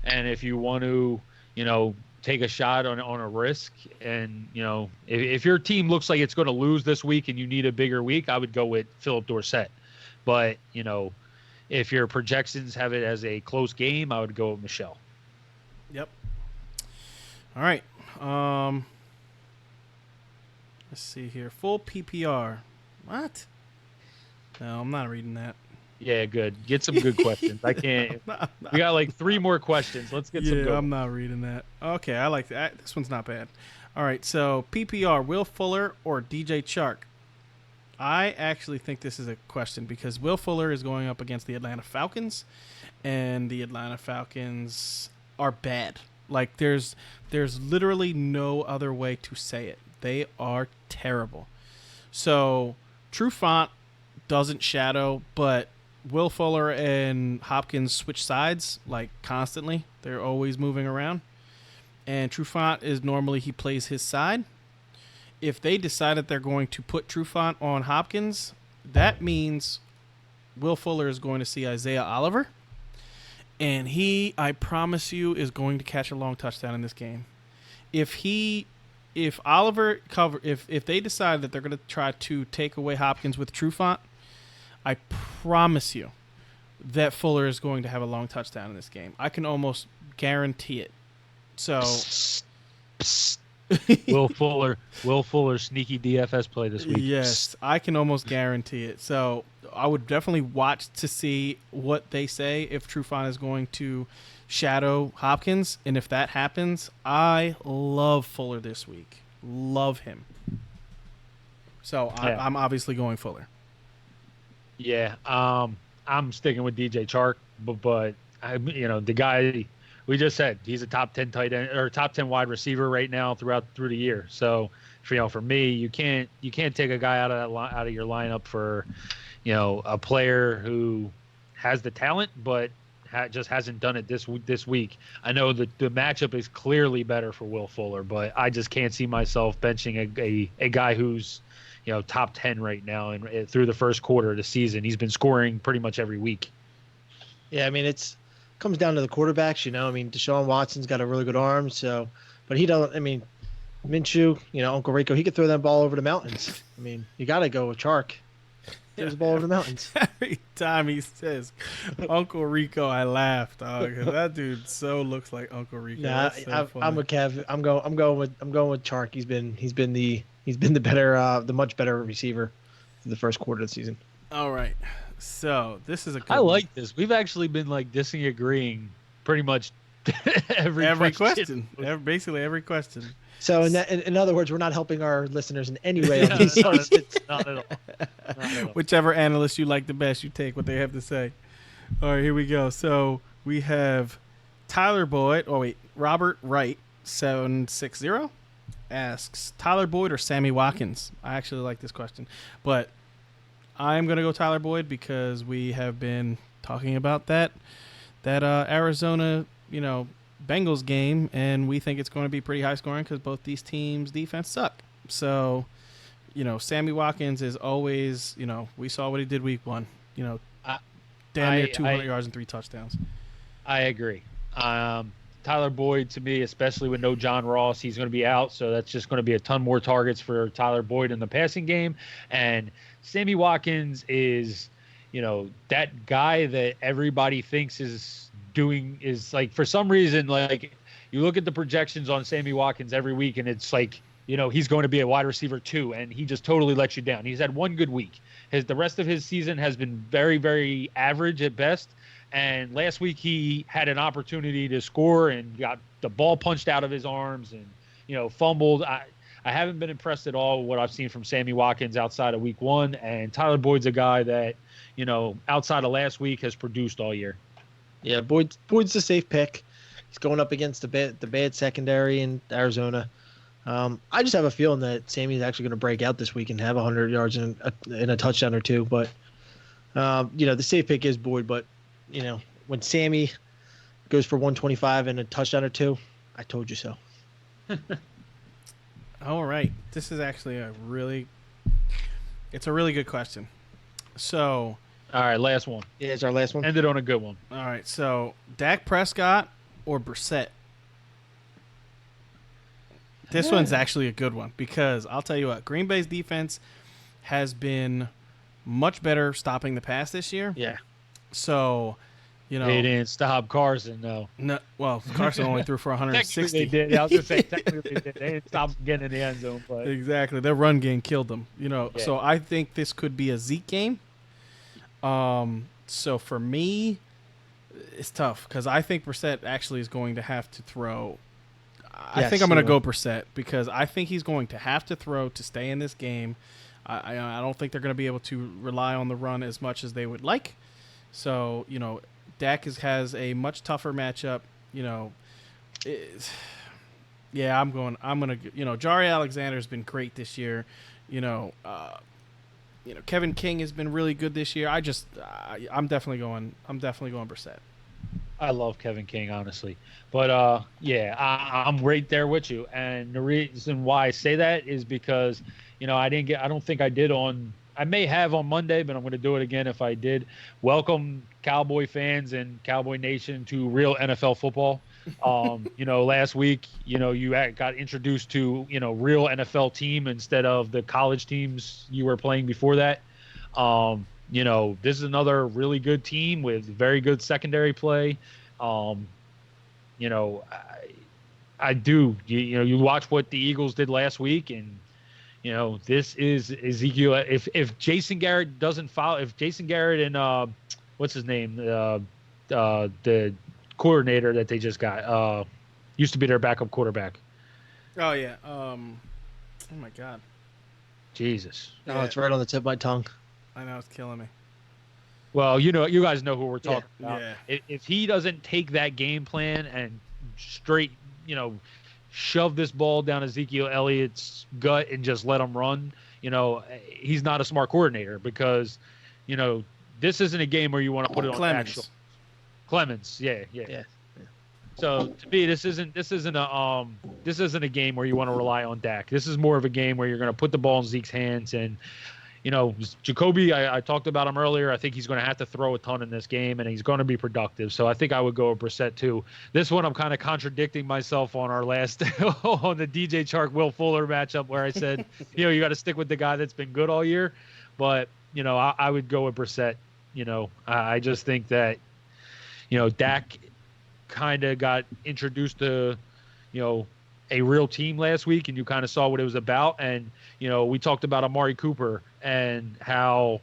And if you want to, take a shot on a risk, and if your team looks like it's going to lose this week and you need a bigger week, I would go with Philip Dorsett. But if your projections have it as a close game, I would go with Michelle. Yep. All right. Let's see here. Full PPR. What? No, I'm not reading that. Yeah, good. Get some good questions. I can't. We got like 3 more questions. Let's get some good. I'm not reading that. Okay, I like that. This one's not bad. All right, so PPR, Will Fuller or DJ Chark? I actually think this is a question because Will Fuller is going up against the Atlanta Falcons, and the Atlanta Falcons are bad. Like, there's literally no other way to say it. They are terrible. So Trufant doesn't shadow, but Will Fuller and Hopkins switch sides like constantly. They're always moving around. And Trufant is normally he plays his side. If they decide that they're going to put Trufant on Hopkins, that means Will Fuller is going to see Isaiah Oliver. And he, I promise you, is going to catch a long touchdown in this game. If Oliver cover, if they decide that they're going to try to take away Hopkins with Trufant, I promise you that Fuller is going to have a long touchdown in this game. I can almost guarantee it. So, Will Fuller sneaky DFS play this week. yes, I can almost guarantee it. So I would definitely watch to see what they say if Trufant is going to shadow Hopkins, and if that happens, I love Fuller this week. Love him. So Yeah. I'm obviously going Fuller. Yeah, I'm sticking with DJ Chark, but the guy we just said he's a top 10 tight end or top 10 wide receiver right now through the year. So for me, you can't take a guy out of your lineup for a player who has the talent but just hasn't done it this week. I know that the matchup is clearly better for Will Fuller, but I just can't see myself benching a guy who's top 10 right now, and through the first quarter of the season, he's been scoring pretty much every week. Yeah, I mean it comes down to the quarterbacks. I mean Deshaun Watson's got a really good arm, but he doesn't. I mean Minshew, Uncle Rico, he could throw that ball over the mountains. I mean you got to go with Chark. throws the ball over the mountains. Every time he says Uncle Rico, I laugh, dog. 'Cause that dude so looks like Uncle Rico. Nah, So I'm with Kev. I'm going with Chark. He's been the better, the much better receiver for the first quarter of the season. All right. So this is a good I one. like this. We've actually been like disagreeing pretty much every question. Basically every question. So in other words, we're not helping our listeners in any way on these not at all. Whichever analyst you like the best, you take what they have to say. All right, here we go. So we have Tyler Boyd. Oh, wait. Robert Wright, 760, asks, Tyler Boyd or Sammy Watkins? I actually like this question. But I'm going to go Tyler Boyd because we have been talking about that Arizona, Bengals game, and we think it's going to be pretty high scoring because both these teams' defense suck. So, Sammy Watkins is always, we saw what he did week 1. Damn near 200 yards and 3 touchdowns. I agree. Tyler Boyd, to me, especially with no John Ross, he's going to be out, so that's just going to be a ton more targets for Tyler Boyd in the passing game. And Sammy Watkins is, that guy that everybody thinks is like, for some reason, like, you look at the projections on Sammy Watkins every week, and it's like, he's going to be a wide receiver 2, and he just totally lets you down. He's had one good week. The rest of his season has been very, very average at best. And last week he had an opportunity to score and got the ball punched out of his arms and, fumbled. I haven't been impressed at all with what I've seen from Sammy Watkins outside of week 1. And Tyler Boyd's a guy that, outside of last week has produced all year. Yeah, Boyd's a safe pick. He's going up against the bad secondary in Arizona. I just have a feeling that Sammy's actually going to break out this week and have 100 yards and a touchdown or 2. But, the safe pick is Boyd. But, when Sammy goes for 125 and a touchdown or 2, I told you so. All right. This is actually it's a really good question. So. All right, last one. Yeah, it's our last one. Ended on a good one. All right, so Dak Prescott or Brissett? This one's actually a good one because I'll tell you what, Green Bay's defense has been much better stopping the pass this year. Yeah. So, they didn't stop Carson, though. No, well, Carson only threw for 160. They did. I was going to say, technically they didn't stop him getting in the end zone. But. Exactly. Their run game killed them. Yeah. So I think this could be a Zeke game. So for me, it's tough because I think Brissett actually is going to have to throw. I think I'm going to go Brissett because I think he's going to have to throw to stay in this game. I don't think they're going to be able to rely on the run as much as they would like. So, Dak has a much tougher matchup. I'm going to, Jari Alexander's been great this year. Kevin King has been really good this year. I'm definitely going Brissett. I love Kevin King, honestly. But, I'm right there with you. And the reason why I say that is because, I don't think I did I may have on Monday, but I'm going to do it again if I did. Welcome Cowboy fans and Cowboy Nation to real NFL football. Last week, you got introduced to, real NFL team instead of the college teams you were playing before that. This is another really good team with very good secondary play. I do. You watch what the Eagles did last week, and this is Ezekiel. If Jason Garrett doesn't foul, if Jason Garrett and what's his name, the coordinator that they just got, used to be their backup quarterback. Oh yeah. Oh my God. Jesus. Oh, it's right on the tip of my tongue. I know, it's killing me. Well, you guys know who we're talking about. Yeah. If he doesn't take that game plan and straight, shove this ball down Ezekiel Elliott's gut and just let him run, he's not a smart coordinator because, this isn't a game where you want to put it on actual. Clemens, yeah. So to me, this isn't a game where you want to rely on Dak. This is more of a game where you're going to put the ball in Zeke's hands. And Jacoby, I talked about him earlier. I think he's going to have to throw a ton in this game, and he's going to be productive. So I think I would go with Brissett too. This one, I'm kind of contradicting myself on our last on the DJ Chark Will Fuller matchup where I said, you got to stick with the guy that's been good all year. But I would go with Brissett. I just think that, Dak kind of got introduced to, a real team last week, and you kind of saw what it was about. And, we talked about Amari Cooper and how,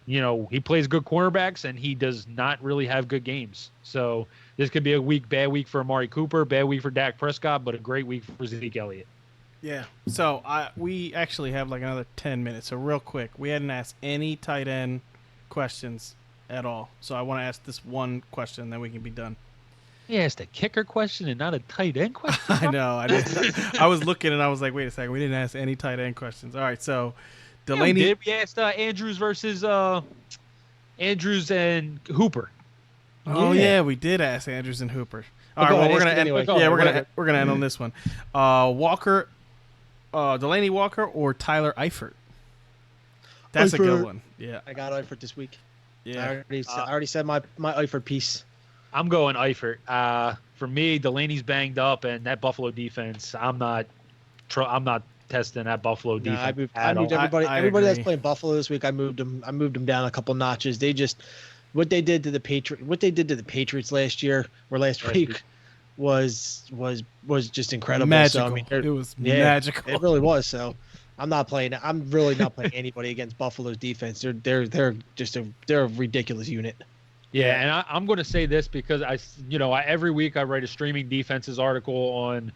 he plays good cornerbacks and he does not really have good games. So this could be a bad week for Amari Cooper, bad week for Dak Prescott, but a great week for Zeke Elliott. Yeah. So we actually have like another 10 minutes. So real quick, we hadn't asked any tight end questions at all. So I want to ask this one question, then we can be done. He asked a kicker question and not a tight end question. I know. I was looking and I was like, wait a second, we didn't ask any tight end questions. All right. So Delaney. We asked Andrews versus Andrews and Hooper. Oh yeah, we did ask Andrews and Hooper. All right, well we're gonna end. Anyway. Yeah, we're gonna end on this one. Walker, Delaney Walker or Tyler Eifert. That's a good one. Yeah, I got Eifert this week. Yeah, I already said my Eifert piece. I'm going Eifert. For me, Delaney's banged up, and that Buffalo defense. I'm not testing that Buffalo defense. I moved everybody. Everybody agree. that's playing Buffalo this week, I moved them down a couple notches. They just what they did to the Patriots last week was just incredible. Magical. So, I mean, it was magical. It really was. So I'm really not playing anybody against Buffalo's defense. They're a ridiculous unit. Yeah, and I'm going to say this because every week I write a streaming defenses article on,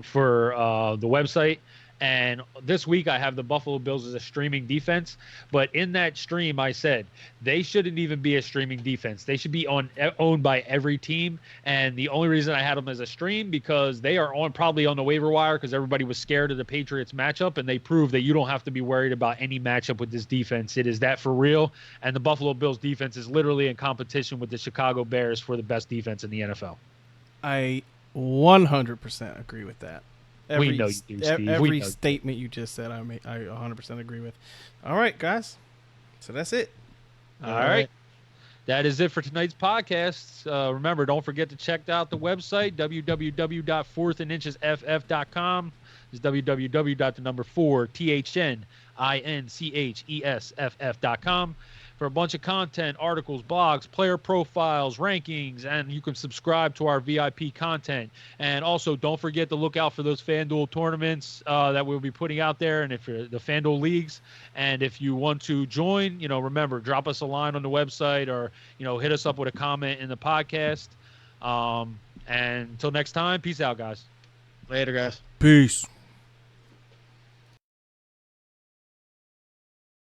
for the website. And this week I have the Buffalo Bills as a streaming defense. But in that stream, I said they shouldn't even be a streaming defense. They should be owned by every team. And the only reason I had them as a stream because they are probably on the waiver wire because everybody was scared of the Patriots matchup. And they proved that you don't have to be worried about any matchup with this defense. It is that for real. And the Buffalo Bills defense is literally in competition with the Chicago Bears for the best defense in the NFL. I 100% agree with that. We know you do, Steve. Every statement you just said, I 100% agree with. All right, guys. So that's it. All right. That is it for tonight's podcast. Remember, don't forget to check out the website, www.fourthandinchesff.com. It's www.4thandinchesff.com for a bunch of content, articles, blogs, player profiles, rankings, and you can subscribe to our VIP content. And also, don't forget to look out for those FanDuel tournaments that we'll be putting out there, and if you're the FanDuel leagues. And if you want to join, remember, drop us a line on the website or, hit us up with a comment in the podcast. And until next time, peace out, guys. Later, guys. Peace.